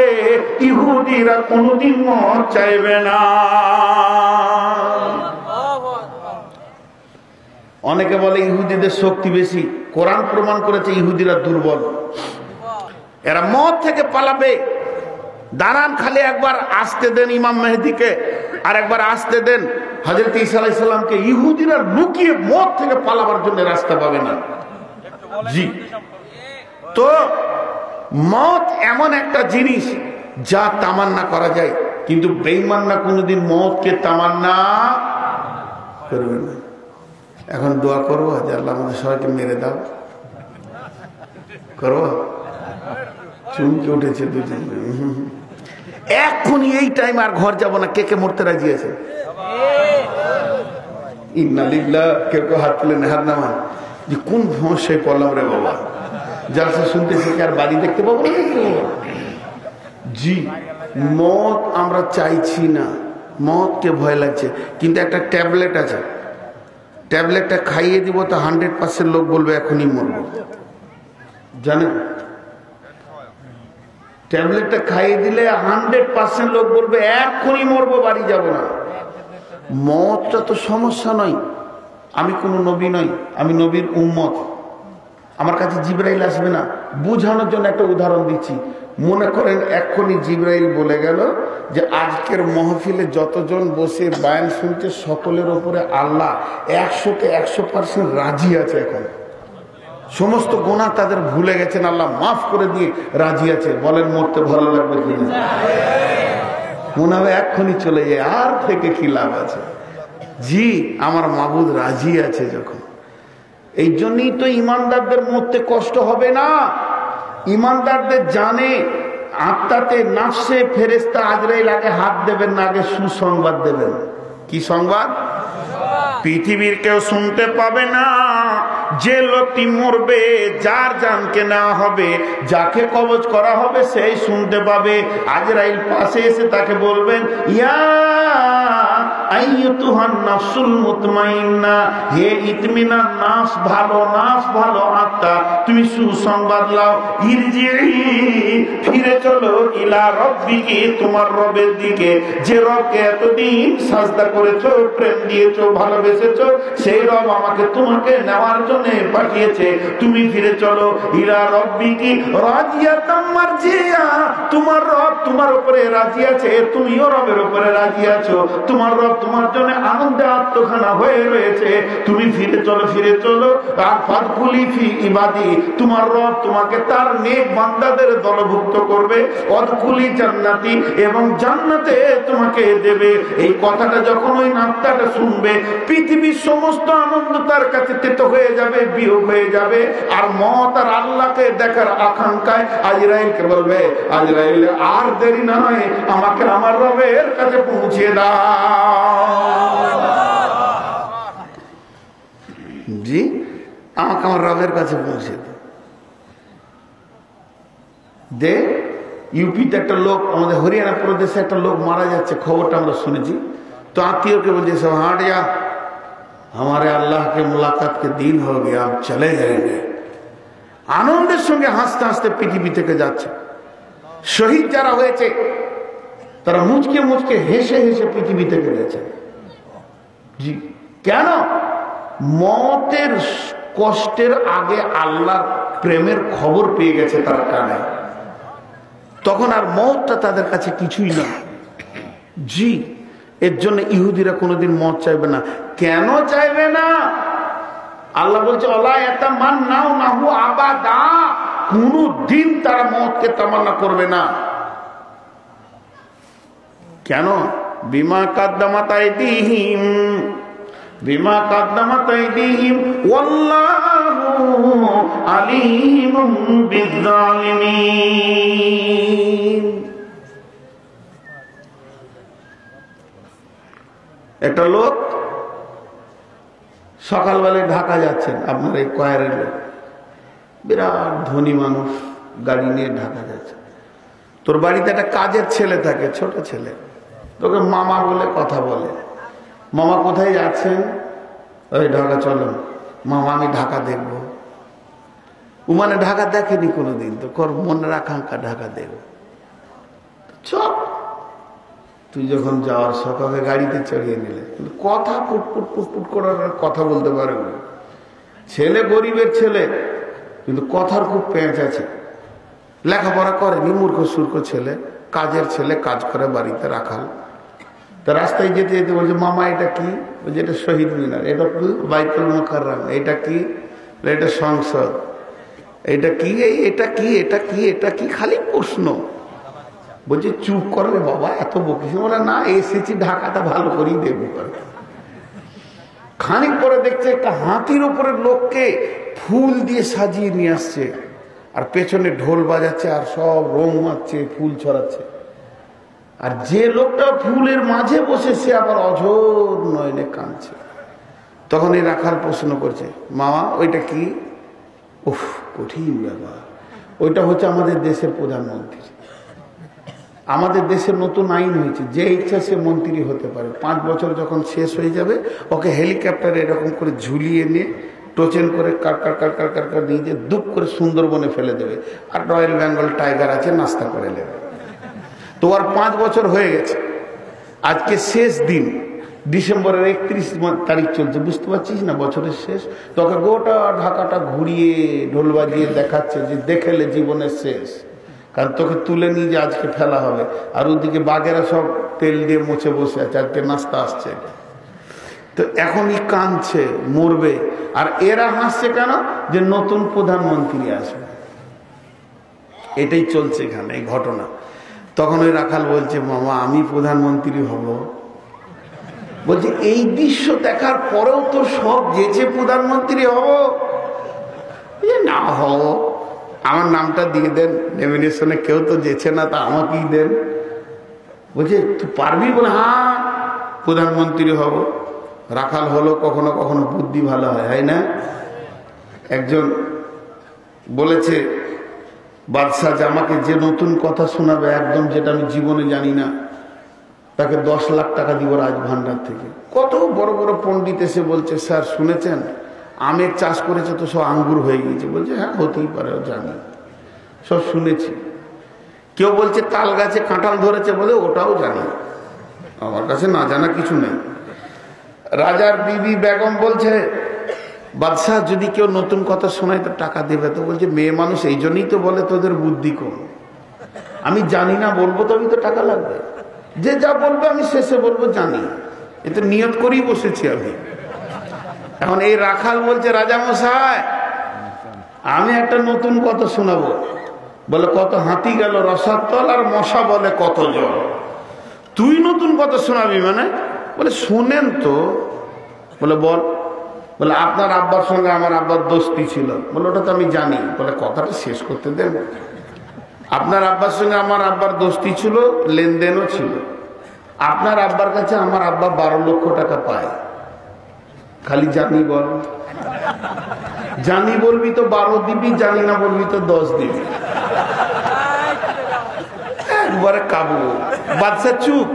ইহুদিরা কোনদিন মওত চাইবে না। অনেকে বলে ইহুদিদের শক্তি বেশি। কোরআন প্রমাণ করেছে ইহুদিরা দুর্বল, এরা মওত থেকে পালাবে। দাঁড়ান, খালি একবার আসতে দেন ইমাম মেহেদিকে, আর একবার আসতে দেন হযরত ঈসা আলাইহিস সালামকে। ইহুদিরা লুকিয়ে মওত থেকে পালাবার জন্য রাস্তা পাবে না। জি, তো মওত এমন একটা জিনিস যা তামান্না করা যায়, কিন্তু বেঈমানরা কোনোদিন মওতকে তামান্না করবে না। এখন দোয়া করবো যে আল্লাহ আমাদের সবাইকে মেরে দাও, করবো? চুমকে উঠেছে দুজন। এখনই এই টাইম আর ঘর যাব না। কে কে মরতে রাজি আছে? ইন্না লিল্লাহ। কেউ কেউ হাত তুলে হাত নামান। যে কোন সমস্যায় পড়লাম রে বাবা, জালসা শুনতেছি কি আর বাড়ি দেখতে পাবো না? জি, মওত আমরা চাইছি না, মওতকে ভয় লাগছে, কিন্তু একটা ট্যাবলেট আছে, ট্যাবলেটটা খাইয়ে দিব তো 100% লোক বলবে এখনই মরব, জানেন? ট্যাবলেটটা খাইয়ে দিলে 100% লোক বলবে এখনই মরবো, বাড়ি যাব না। মতটা তো সমস্যা নয়। আমি কোনো নবী নই, আমি নবীর উম্মত। আমার কাছে জিবরাইল আসবে না। বুঝানোর জন্য একটা উদাহরণ দিচ্ছি। মনে করেন এক্ষুনি জিবরাইল বলে গেল যে আজকের মাহফিলে যতজন বসে বায়ান শুনছে সকলের উপরে আল্লাহ 100তে 100% রাজি আছে। এখন সমস্ত গুনাহ তাদের ভুলে গেছেন, আল্লাহ মাফ করে দিয়ে রাজি আছে। বলেন মরতে ভালো লাগবে কিনা? মনে হবে এক্ষুনি চলে যায়, আর থেকে কি লাভ আছে? জি, আমার মাবুদ রাজি আছে যখন। এই জন্যই তো ইমানদারদের মরতে কষ্ট হবে না। ইমানদারদের জানে, আত্মাতে, নাফসে ফেরেশতা আজরাইল আগে হাত দেবেন না, আগে সুসংবাদ দেবেন। কি সংবাদ? পৃথিবীর কেউ শুনতে পাবে না যে লোকটি মরবে, যার জানকে নেওয়া হবে, যাকে কবজ করা হবে, সেই শুনতে পাবে। আজরাইল পাশে এসে তাকে বলবেন, ইয়া আইয়ুতুহান নাফসুল মুতমাইন্না, হে ইতমিনান নাফস, ভালো নাফস, ভালো আত্মা, তুমি সুসংবাদ লাও। ইরজিই, ফিরে চলো, ইলা রব্বিকি, তোমার রবের দিকে, যে রবকে এতদিন সাজদা করেছো, প্রেম দিয়েছো, ভালোবেসেছো, সেই রব আমাকে তোমাকে নেওয়ার জন্য পাঠিয়েছে। তুমি ফিরে চলো, ইলা রব্বিকি রাজিয়াতাম মারজিয়া, তোমার রব তোমার উপরে রাজি আছে, তুমিও রবের উপরে রাজি আছো। তোমার রব তোমার জন্য আনন্দে আত্মখানা হয়ে রয়েছে। তুমি ফিরে চলো, ফিরে চলো। আর ফাদখুলি ফি ইবাদি, তোমার রব তোমাকে তার নেক বান্দাদের দলভুক্ত করবে। অদখুলি জান্নাতি, এবং জান্নাতে তোমাকে দেবে। এই কথাটা যখন ওই নাত্তাটা শুনবে, পৃথিবীর সমস্ত আনন্দ তার কাছে তেতো হয়ে যাবে, বিয়োগ হয়ে যাবে। আর মত আর আল্লাহকে দেখার আকাঙ্ক্ষায় আজরাইলকে বলবে, আজরাইল আর দেরি নয়, আমাকে আমার রবের কাছে পৌঁছে দাও। জি, আমাকে আমার রবের কাছে পৌঁছে দাও। দে ইউপিতে একটা লোক, আমাদের হরিয়ানা প্রদেশে একটা লোক মারা যাচ্ছে, খবরটা আমরা শুনেছি। তো আত্মীয়কে বলছে, সব হাট যা, हमारे अल्लाह के मुलाकात के दिन हो गया, आप चले जाएंगे। आनंदेर संगे हासते हासते पृथ्वी থেকে যাচ্ছে। শহীদ যারা হয়েছে তারা মুচকে মুচকে হেসে হেসে পৃথিবী থেকে গেছে। জি, কেন? মতের কষ্টের আগে আল্লাহর প্রেমের খবর পেয়ে গেছে তার কানে। তখন আর মতটা তাদের কাছে কিছুই না। জি, এর জন্য ইহুদিরা কোনোদিন মত চাইবে না। কেন চাইবে না? আল্লাহ বলছে, ওয়ালা ইয়াতামান্নাউনাহু আবাদা, কোনদিন তারা মতকে তামান্না করবে না। কেন? বিমা কাদ্দামাত আইদিহিম, বিমা কাদ্দামাত আইদিহিম, ওয়াল্লাহু আলীমুম বিয-যালিমিন। একটা লোক সকালবেলায় ঢাকা যাচ্ছেন, আপনার এই কয়ারের লোক, বিরাট ধনী মানুষ, গাড়ি নিয়ে ঢাকা যাচ্ছে। তোর বাড়িতে একটা কাজের ছেলে থাকে, ছোট ছেলে, তোকে মামা বলে কথা বলে। মামা কোথায় যাচ্ছেন? ওই ঢাকা চলেন। মামা আমি ঢাকা দেখবো। ও মানে ঢাকা দেখেনি কোনোদিন, তো কর মনের আকাঙ্ক্ষা ঢাকা দেখব। চল, তুই যখন যাওয়ার সকালে গাড়িতে চড়িয়ে নিলে, কিন্তু কথা পুটপুট পুটপুট করার কথা বলতে পারে না। ছেলে গরিবের ছেলে, কিন্তু কথার খুব পেঁচ আছে। লেখাপড়া করেনি, মূর্খ সূর্খ ছেলে, কাজের ছেলে, কাজ করে বাড়িতে রাখাল। তা রাস্তায় যেতে যেতে বলছে, মামা এটা কি? বলছে, এটা শহীদ মিনার। এটা কি? বাইতুল মুকাররম। এটা কি? এটা সংসদ। এটা কি? এটা কি? এটা কি? এটা কি? খালি প্রশ্ন। বলছে, চুপ করবে বাবা, এত বকিস। বলে, না, এসেছি ঢাকাটা ভালো করেই দেখবো। খানিক পরে দেখছে একটা হাতির উপরে লোককে ফুল দিয়ে সাজিয়ে নিয়ে আসছে, আর পেছনে ঢোল বাজাচ্ছে, আর সব রং মারছে, ফুল ছড়াচ্ছে। আর যে লোকটা ফুলের মাঝে বসে, সে আবার অঝোর নয়নে কাঁদছে। তখন এই রাখাল প্রশ্ন করছে, মামা ওইটা কি? উফ, কঠিন ব্যাপার। ওইটা হচ্ছে আমাদের দেশের প্রধানমন্ত্রী। আমাদের দেশে নতুন আইন হয়েছে, যে ইচ্ছা সে মন্ত্রী হতে পারে। 5 বছর যখন শেষ হয়ে যাবে ওকে হেলিকপ্টারে এরকম করে ঝুলিয়ে নিয়ে টোচেন করে কার নিয়ে যে দুপ করে সুন্দরবনে ফেলে দেবে, আর রয়্যাল বেঙ্গল টাইগার আছে নাস্তা করে নেবে। তো আর 5 বছর হয়ে গেছে, আজকে শেষ দিন, ডিসেম্বরের 31 তারিখ চলছে, বুঝতে পারছিস না, বছরের শেষ। তোকে গোটা ঢাকাটা ঘুরিয়ে ঢোল বাজিয়ে দেখাচ্ছে যে দেখেলে জীবনের শেষ, কারণ তোকে তুলে নিয়ে যে আজকে ফেলা হবে। আর ওদিকে বাঘেরা সব তেল দিয়ে মুছে বসে আছে, আজকে নাস্তা আসছে। তো এখনই কাঁদছে, মরবে। আর এরা হাসছে কেন? যে নতুন প্রধানমন্ত্রী আসবে। এটাই চলছে এখানে, এই ঘটনা। তখন ওই রাখাল বলছে, মামা আমি প্রধানমন্ত্রী হব। বলছে এই দৃশ্য দেখার পরেও তো সব যেচে প্রধানমন্ত্রী হব। না হব, আমার নামটা দিয়ে দেন নমিনেশনে, কেউ তো যেছে না, তা আমাকেই দেন। বলছে তুই পারবি? বলে হ্যাঁ প্রধানমন্ত্রী হব। রাখাল হলো, কখনো কখনো বুদ্ধি ভালো হয় না। একজন বলেছে, বাদশাহ যে আমাকে যে নতুন কথা শোনাবে একদম, যেটা আমি জীবনে জানি না, তাকে 10 লাখ টাকা দিব রাজভান্ডার থেকে। কত বড় বড় পণ্ডিত এসে বলছে, স্যার শুনেছেন আমের চাষ করেছে তো সব আঙ্গুর হয়ে গেছে। বলছে হ্যাঁ হতেই পারে, জানি, সব শুনেছি। কেউ বলছে তাল গাছে কাঁঠাল ধরেছে, বলে ওটাও জানি, আমার কাছে না জানা কিছু নেই। রাজার বিবি বেগম বলছে, বাদশাহ যদি কেউ নতুন কথা শোনায় তো টাকা দেবে। তো বলছে মেয়ে মানুষ, এই জন্যই তো বলে তোদের বুদ্ধি কম, আমি জানি না বলবো তবে তো টাকা লাগবে। যে যা বলবে আমি শেষে বলবো জানি, এতে নিয়ত করেই বসেছি আমি। এখন এই রাখাল বলছে, রাজা মশাই আমি একটা নতুন কথা শোনাবো। বলে কত? হাতি গেল রসাতল আর মশা বলে কত জল। তুই নতুন কথা শোনাবি মানে? বলে শোনেন তো। বলে বল। বলে আপনার আব্বার সঙ্গে আমার আব্বার দোস্তি ছিল। বলে ওটা তো আমি জানি। বলে কথাটা শেষ করতে দেন। আপনার আব্বার সঙ্গে আমার আব্বার দোস্তি ছিল, লেনদেনও ছিল। আপনার আব্বার কাছে আমার আব্বা 12 লক্ষ টাকা পায়। খালি জানি বল, জানি বলবি তো 12 দিবি, জানি না বলবি তো 10 দিবি। একবারে কাবু। বাদশা চুপ।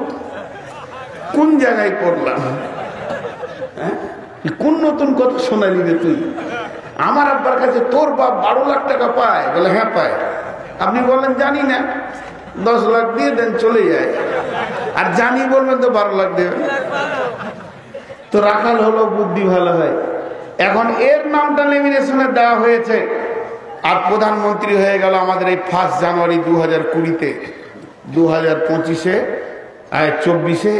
কোন জায়গায় পড়লাম? কোন নতুন কথা শোনালি রে তুই? আমার আব্বার কাছে তোর বাপ 12 লাখ টাকা পায়। বলে হ্যাঁ পায়। আপনি বলেন জানি না, 10 লাখ দিয়ে দেন চলে যায়। আর জানি বলবেন তো 12 লাখ দেবেন। তো রাখাল হলো, বুদ্ধি ভালো হয়। এখন এর নামটা লেমিনেশনে দেওয়া হয়েছে, আর প্রধানমন্ত্রী হয়ে গেল আমাদের এই 1 জানুয়ারি 2020-তে। 2025-এ 24-এ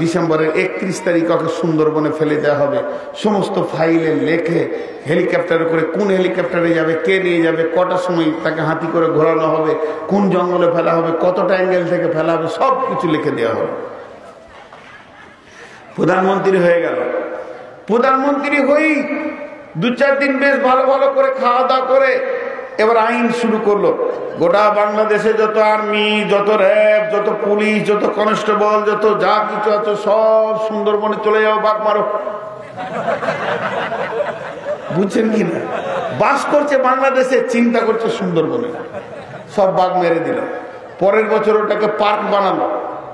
ডিসেম্বরের 31 তারিখ ওকে সুন্দরবনে ফেলে দেওয়া হবে। সমস্ত ফাইলে লেখে হেলিকপ্টারে করে, কোন হেলিকপ্টারে যাবে, কে নিয়ে যাবে, কটার সময় তাকে হাতি করে ঘোরানো হবে, কোন জঙ্গলে ফেলা হবে, কতটা অ্যাঙ্গেল থেকে ফেলা হবে, সব কিছু লিখে দেওয়া হবে। প্রধানমন্ত্রী হয়ে গেল। প্রধানমন্ত্রী হই 2-4 দিন বেশ ভালো ভালো করে খাওয়া দাওয়া করে এবার আইন শুরু করলো। গোটা বাংলাদেশে যত আর্মি, যত র্যাব, যত পুলিশ, যত কনস্টেবল, যত যা কিছু আছে সব সুন্দরবনে চলে যাও, বাঘ মারো। বুঝছেন কি না? বাস করছে বাংলাদেশে, চিন্তা করছে সুন্দরবনে, সব বাঘ মেরে দিল। পরের বছর ওটাকে পার্ক বানালো।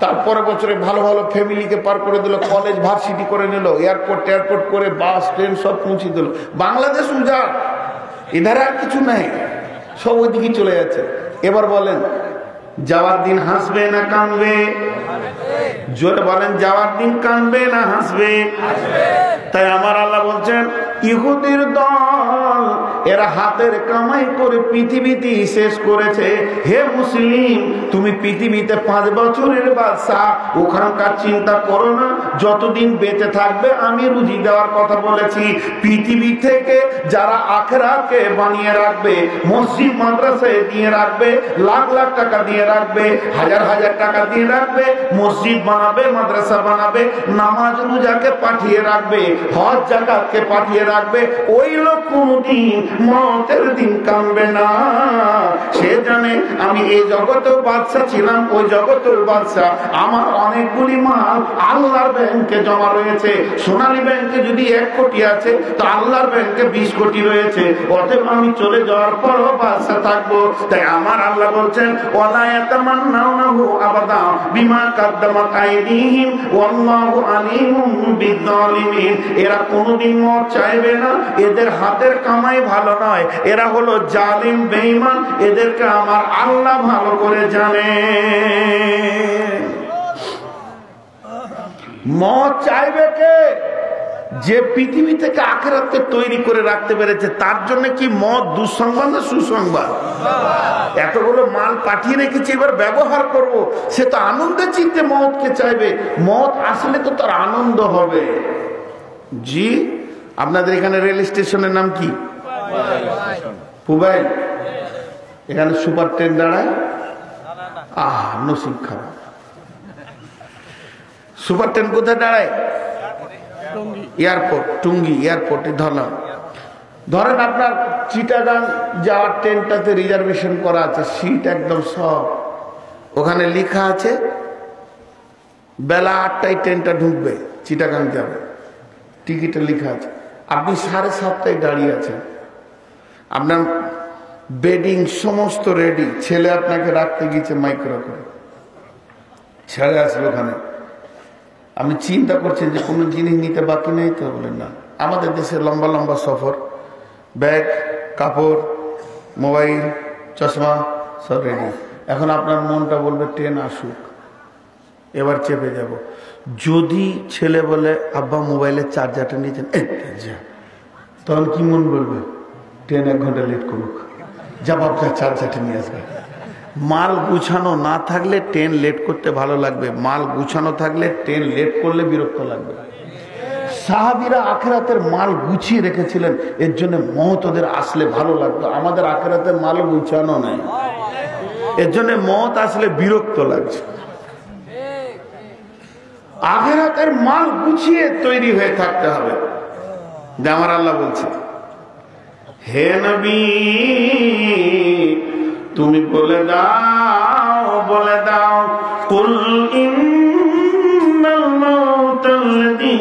তারপরে বছরে ভালো ভালো ফ্যামিলিকে পার করে দিল, কলেজ ভার্সিটি করে নিল, এয়ারপোর্ট করে বাস ট্রেন সব পৌঁছে দিল। বাংলাদেশ উজাড়, এধারে আর কিছু নাই, সব ওইদিকে চলে যাচ্ছে। এবার বলেন যাওয়ার দিন হাসবে না কাঁদবে? জোরে বলেন, যাওয়ার দিন কাঁদবে না হাসবে? তাই আমার আল্লাহ বলছেন, ইহুদির দল এরা হাতের কামাই করে পৃথিবীতে শেষ করেছে। হে মুসলিম, তুমি পৃথিবীতে 5 বছরের বাদশা, ওখানকার চিন্তা করো না। যতদিন বেঁচে থাকবে আমি রুজি দেওয়ার কথা বলেছি। পৃথিবী থেকে যারা আখিরাতকে বানিয়ে রাখবে, মসজিদ মাদ্রাসায় দিয়ে রাখবে, লাখ লাখ টাকা দিয়ে রাখবে, হাজার হাজার টাকা দিয়ে রাখবে, মসজিদ বানাবে, মাদ্রাসা বানাবে, নামাজ রোজাকে পাঠিয়ে রাখবে, হজ যাকাতকে পাঠিয়ে রাখবে, ওই লোক কোনদিন মতের দিন কামবে না। সে জানে আমি এই জগতেও বাদশা ছিলাম, ওই জগতের বাদশা। আমার অনেকগুলি মাল আল্লাহর ব্যাংকে জমা রয়েছে। সোনালী ব্যাংকে যদি 1 কোটি আছে, তো আল্লাহর ব্যাংকে 20 কোটি রয়েছে। অতএব আমি চলে যাওয়ার পরও বাদশা থাকবো। তাই আমার আল্লাহ বলছেন, ওয়ালা ইয়াতামান্নাউনাহু আবাদা বিমা কাদ্দামাত আইদিহিম ওয়াল্লাহু আলিমুম বিয-যালিমিন। এরা কোনোদিন মত চাইবে না, এদের হাতের কামাই ভালো নয়, এরা হলো জালিম বেঈমান, এদেরকে আমার আল্লাহ ভালো করে জানে। মত চাইবে কে? যে পৃথিবী থেকে আখিরাতকে তৈরি করে রাখতে পেরেছে। তার জন্য কি মত দুঃসংবাদ না সুসংবাদ? এতগুলো মাল পাঠিয়ে রেখেছি, এবার ব্যবহার করব, সে তো আনন্দে চিত্তে মতকে চাইবে। মত আসলে তো তার আনন্দ হবে। জি, আপনাদের এখানে রেল স্টেশনের নাম কি? পুবাইল। এখানে সুপার ট্রেন দাঁড়ায়? নসিব খারাপ। সুপার ট্রেন কোথায় দাঁড়ায়? এয়ারপোর্ট, টুঙ্গি এয়ারপোর্টে ধরলাম। ধরেন আপনার চিটাগাং যাওয়ার ট্রেনটাতে রিজার্ভেশন করা আছে, সিট একদম সব। ওখানে লেখা আছে বেলা 8টায় ট্রেনটা ঢুকবে, চিটাগাং যাবে, টিকিটে লেখা আছে। আপনি 7:30টায় দাঁড়িয়ে আছেন, আপনার বেডিং সমস্ত রেডি, ছেলে আপনাকে রাখতে গিয়েছে মাইক্রো করে, ছেড়ে আসবে ওখানে। আপনি চিন্তা করছেন যে কোনো জিনিস নিতে বাকি নেই তো? বলেন না। আমাদের দেশে লম্বা লম্বা সফর, ব্যাগ, কাপড়, মোবাইল, চশমা সব রেডি। এখন আপনার মনটা বলবে ট্রেন আসুক, এবার চেপে যাব। যদি ছেলে বলে আব্বা মোবাইলের চার্জারটা নিয়েছেন, তখন কি মন বলবে? ট্রেন 1 ঘন্টা লেট করুক, যাব আপনার চার্জারটা নিয়ে আসবে। মাল গুছানো না থাকলে ট্রেন লেট করতে ভালো লাগবে, মাল গুছানো থাকলে ট্রেন লেট করলে বিরক্ত লাগবে। সাহাবীরা আখিরাতের মাল গুছিয়ে রেখেছিলেন, এর জন্য মওত ওদের আসলে ভালো লাগতো। আমাদের আখিরাতের মাল গুছানো নেই, এর জন্য মওত আসলে বিরক্ত লাগছে। আখিরাতের মাল গুছিয়ে তৈরি হয়ে থাকতে হবে। যে আমার আল্লাহ বলছে, হে নবী তুমি বলে দাও কুল ইন্নাল মাউতাল্লাযী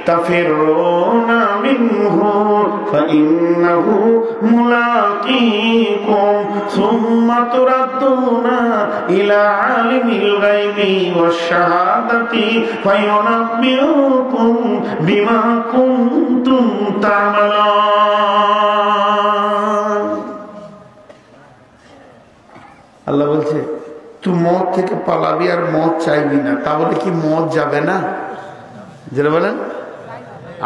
তাফিরুনা মিনহু ফাইন্নাহু মুলাকীকুম সুম্মা তুরাদ্দুনা ইলা আলিমিল গায়বি ওয়াশ শাহাদাতি ফায়ুনাব্বিউকুম বিমা কুনতুম তা'মালুন। আল্লাহ বলছে তুই মত থেকে পালাবি আর মত চাইবি না, তা বলে কি মত যাবে না? যেটা বলেন,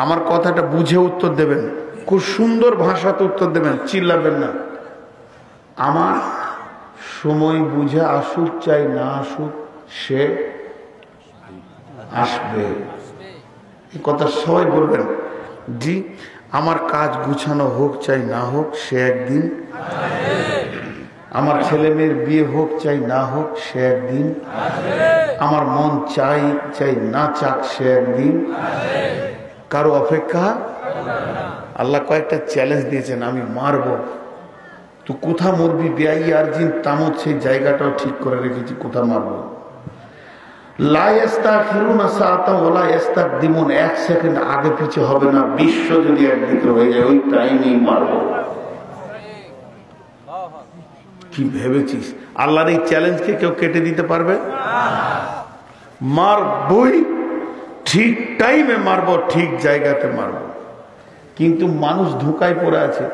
আমার কথাটা বুঝে উত্তর দেবেন, খুব সুন্দর ভাষাতে উত্তর দেবেন, চিল্লাবেন না। আমার সময় বুঝে আসুক চাই না আসুক, সে আসবে। এই কথা সবাই বলবেন। জি, আমার কাজ গুছানো হোক চাই না হোক, সে একদিন। আমার ছেলে মেয়ের বিয়ে হোক চাই না হোক, সে একদিন। আমার মন চাই না চাক, সে একদিন। কারো অপেক্ষা। আল্লাহ কয়েকটা চ্যালেঞ্জ দিয়েছেন, আমি মারবো। তুই কোথা মরবি বেআই আর জিন তামত, সেই জায়গাটাও ঠিক করে রেখেছি, কোথা মারবো। লা ইস্তাখিরুনা সাআতান ওয়া লা ইস্তাকদিমুন, 1 সেকেন্ড আগে পিছে হবে না। বিশ্ব যদি একদিকে হয়ে যায়, ওই টাইমেই মারবো। কি ভেবেছিস? আল্লাহর এই চ্যালেঞ্জকে কেউ কেটে দিতে পারবে? মারবই, ঠিক টাইমে মারবো, ঠিক জায়গাতে মারবো। কিন্তু মানুষ ধোঁকায় পড়ে আছে।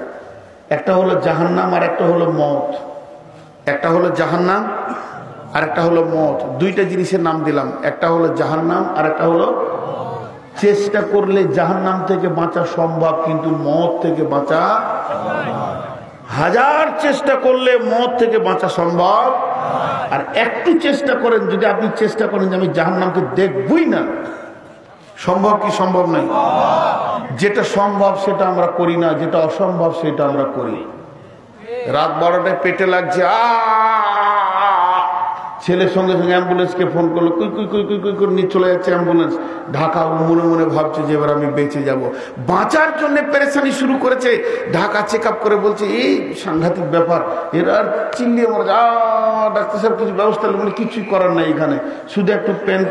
একটা হলো জাহান্নাম আর একটা হলো মওত। একটা হলো জাহান্নাম আর একটা হলো মওত। দুইটা জিনিসের নাম দিলাম, একটা হলো জাহান্নাম আর একটা হলো। চেষ্টা করলে জাহান্নাম থেকে বাঁচা সম্ভব, কিন্তু মওত থেকে বাঁচা। হাজার চেষ্টা করলে মওত থেকে বাঁচা সম্ভব। আর একটু চেষ্টা করেন, যদি আপনি চেষ্টা করেন যে আমি জাহান্নামকে দেখবই না, সম্ভব কি সম্ভব নয়? যেটা সম্ভব সেটা আমরা করি না, যেটা অসম্ভব সেটা আমরা করি। রাত 12টায় পেটে লাগছে, ছেলের সঙ্গে সঙ্গে অ্যাম্বুলেন্সকে ফোন করলো, কুই কুই কুই কুই কুই করে নিয়ে চলে যাচ্ছে অ্যাম্বুলেন্স ঢাকা। মনে মনে ভাবছে যে এবার আমি বেঁচে যাব, বাঁচার জন্য পেরেশানি শুরু করেছে। ঢাকা চেক আপ করে বলছে এই সাংঘাতিক ব্যাপার, এরা আর চিল্লিয়ে মরে যা, ডাক্তার সাহেব কিছু ব্যবস্থা নেই। কিছুই করার নাই এখানে, শুধু একটু পেন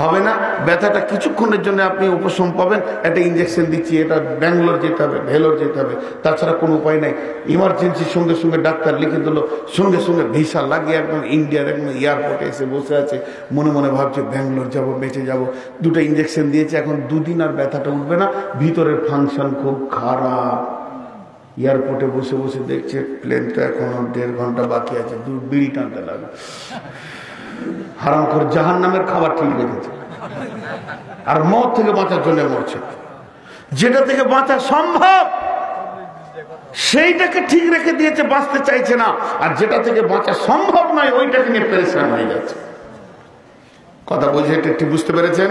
হবে না, ব্যথাটা কিছুক্ষণের জন্য আপনি উপশম পাবেন, একটা ইঞ্জেকশন দিচ্ছি, এটা ব্যাঙ্গালোর যেতে হবে, ভেলোর যেতে হবে, তাছাড়া কোনো উপায় নাই। ইমার্জেন্সির সঙ্গে সঙ্গে ডাক্তার লিখে দিল, সঙ্গে সঙ্গে ভিসা লাগিয়ে একদম ইন্ডিয়ার একদম এয়ারপোর্টে এসে বসে আছে। মনে মনে ভাবছে ব্যাঙ্গালোর যাব, বেঁচে যাব। দুটো ইঞ্জেকশন দিয়েছে, এখন 2 দিন আর ব্যথাটা উঠবে না। ভিতরের ফাংশন খুব খারাপ। এয়ারপোর্টে বসে বসে দেখছে প্লেন তো এখনো 1.5 ঘন্টা বাকি আছে, বিড়ি টানতে লাগে। হারাম করে জাহান নামের খাবার ঠিক রেখেছে, আর মত থেকে বাঁচার জন্য মরছে। যেটা থেকে বাঁচা সম্ভব সেইটাকে ঠিক রেখে দিয়েছে, বাঁচতে চাইছে না। আর যেটা থেকে বাঁচা সম্ভব নয় ওইটাকে নিয়ে পেরেশান হয়ে যাচ্ছে। কথা বলছে, এটা ঠিক বুঝতে পেরেছেন?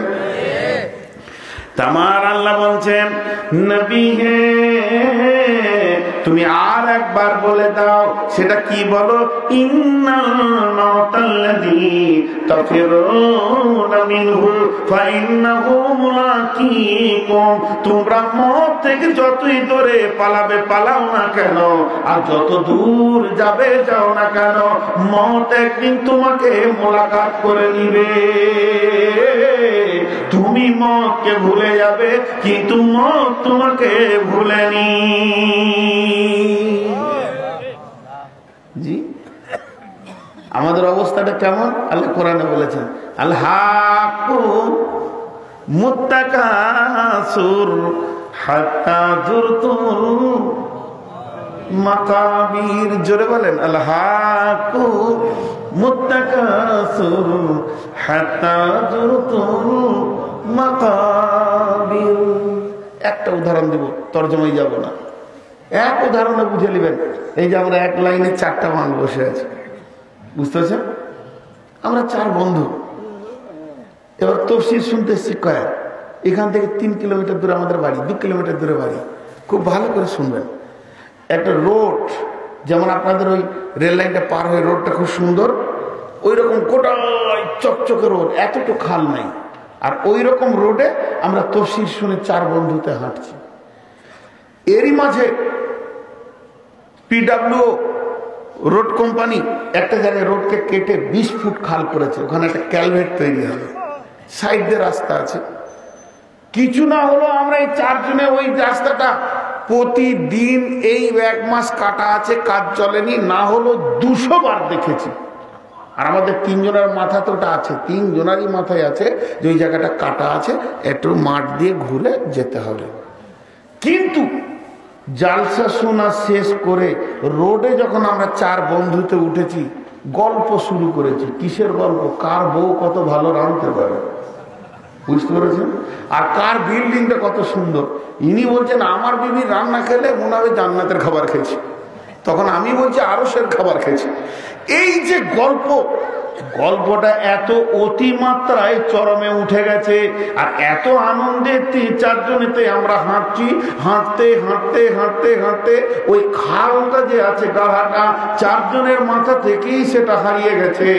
আমার আল্লাহ বলছেন, নবী হে তুমি আর একবার বলে দাও। সেটা কি বলো? ইন্নাল মাউতাল্লাযী তাফিরুনা মিনহু ফাইন্নাহু মুলাকীকুম। তোমরা মত থেকে যতই দূরে পালাবে পালাও না কেন, আর যত দূর যাবে যাও না কেন, মত একদিন তোমাকে মোলাকাত করে নিবে। তুমি মতকে ভুলে যাবে, কিন্তু মত তোমাকে ভুলেনি। জি, আমাদের অবস্থাটা কেমন? আল্লাহ কোরআনে বলেছেন, আলহাকু মুত্তাকাসুর হাত্তা যুরতুল মাকাবির। জোরে বলেন, আলহাকু মুত্তাকাসুর হাত্তা যুরতুল মাকাবির। একটা উদাহরণ দেব, তর্জমায় যাব না, এক উদাহরণে বুঝে নেবেন। এই যে আমরা এক লাইনে 4টা মানুষ বসে আছি, বুঝতে পারছেন? আমরা 4 বন্ধু। এবার তফসির শুনতে এসছি কয়েক, এখান থেকে 3 কিলোমিটার দূরে আমাদের বাড়ি, 2 কিলোমিটার দূরে বাড়ি। খুব ভালো করে শুনবেন। একটা রোড, যেমন আপনাদের ওই রেল লাইনটা পার হয়ে রোডটা খুব সুন্দর, ওই রকম গোটাই চকচকে রোড, এতটুকু খাল নাই। আর ওই রকম রোডে আমরা তফসির শুনে 4 বন্ধুতে হাঁটছি। এরই মাঝে পিডব্লিউ রোড কোম্পানি একটা জায়গায় রোডকে কেটে 20 ফুট খাল করেছে, ওখানে একটা ক্যালভেট তৈরি হবে, সাইড দিয়ে রাস্তা আছে। কিছু না হলো আমরা এই 4 জনে ওই রাস্তাটা প্রতিদিন এই 1 মাস কাটা আছে, কাজ চলেনি, না হলো 200 বার দেখেছি। আর আমাদের 3 জনের মাথা তো ওটা আছে, 3 জনেরই মাথায় আছে যে ওই জায়গাটা কাটা আছে, একটু মাঠ দিয়ে ঘুরে যেতে হবে। কিন্তু জালসা শোনা শেষ করে রোডে যখন আমরা 4 বন্ধুতে উঠেছি, গল্প শুরু করেছি। কিসের গল্প? কার বউ কত ভালো রাঁধতে পারে, বুঝতে পেরেছেন? আর কার বিল্ডিংটা কত সুন্দর। ইনি বলছেন আমার বিবির রান্না খেলে মনে হবে জান্নাতের খাবার খেয়েছি, তখন আমি বলছি আরশের খাবার খেয়েছি। এই যে গল্পটা এত অতিমাত্রায় চরমে উঠে গেছে। আর এত আনন্দের 4 জনেতে আমরা হাঁটছি, হাঁটতে হাঁটতে হাঁটতে হাঁটতে ওই খালটা যে আছে গাঢ়াটা, 4 জনের মাথা থেকেই সেটা হারিয়ে গেছে।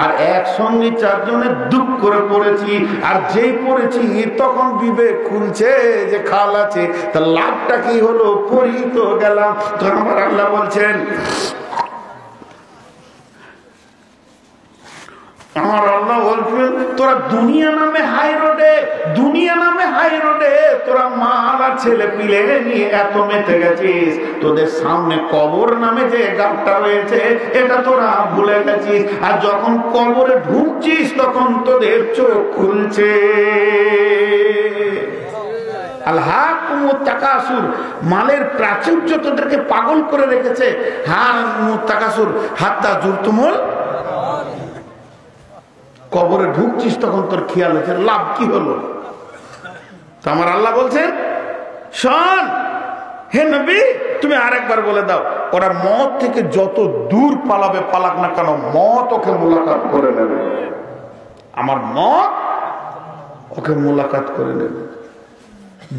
আর একসঙ্গে 4 জনে দুঃখ করে পড়েছি। আর যেই পড়েছি তখন বিবেক খুলছে যে খাল আছে, তা লাভটা কি হলো? পড়ি তো গেলাম। তো আমার আল্লাহ বলছেন, আমার আল্লাহ বলছেন, তোরা দুনিয়া নামে হাই রোডে তোরা মাল আর ছেলে পিলে নিয়ে এত মেতে গেছিস, তোদের সামনে কবর নামে যে গাছটা রয়েছে এটা তোরা ভুলে গেছিস। আর যখন কবরে ঢুকছিস তখন তোদের চোখ খুলছে। আল-হাকুমুত-তাকাসুর, মালের প্রাচুর্য তোদেরকে পাগল করে রেখেছে। হাকুমুত-তাকাসুর হাত্তা যুরতুমুল, কবরে ঢুকছিস তখন তোর খেয়াল হচ্ছে লাভ কি হলো। তো আমার আল্লাহ বলছেন, শোন হে নবী, তুমি আরেকবার বলে দাও, ওরা মত থেকে যত দূর পালাবে পালাক না কেন, মত ওকে মোলাকাত করে নেবে। আমার মত ওকে মোলাকাত করে নেবে।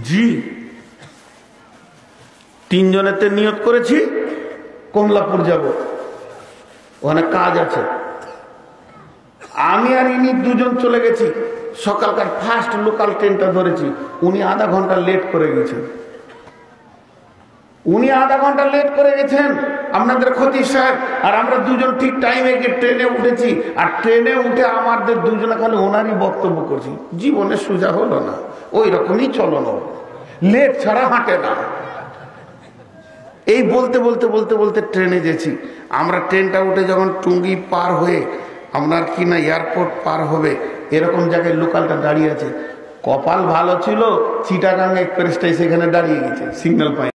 জি, 3 জনেতে নিয়ত করেছি কমলাপুর যাব, ওখানে কাজ আছে। আমি আর ইনি দুজন চলে গেছি, সকালকার ফার্স্ট লোকাল ট্রেনটা ধরেছি। উনি আধা ঘন্টা লেট করে গেছেন, আপনাদের ক্ষতি স্যার। আর আমরা দুজন ঠিক টাইমে গিয়ে ট্রেনে উঠেছি, আর ট্রেনে উঠে আমাদের দুজনে খালি ওনারই বক্তব্য করছি। জীবনে সোজা হলো না, ওই রকমই চলন, লেট ছাড়া হাঁটে না। এই বলতে বলতে বলতে বলতে ট্রেনে গেছি আমরা। ট্রেনটা উঠে যখন টুঙ্গি পার হয়ে আপনার কিনা এয়ারপোর্ট পার হবে, এরকম জায়গায় লোকালটা দাঁড়িয়ে আছে। কপাল ভালো ছিল, চিটাগাং এক্সপ্রেসটাই সেখানে দাঁড়িয়ে গেছে, সিগন্যাল পাই।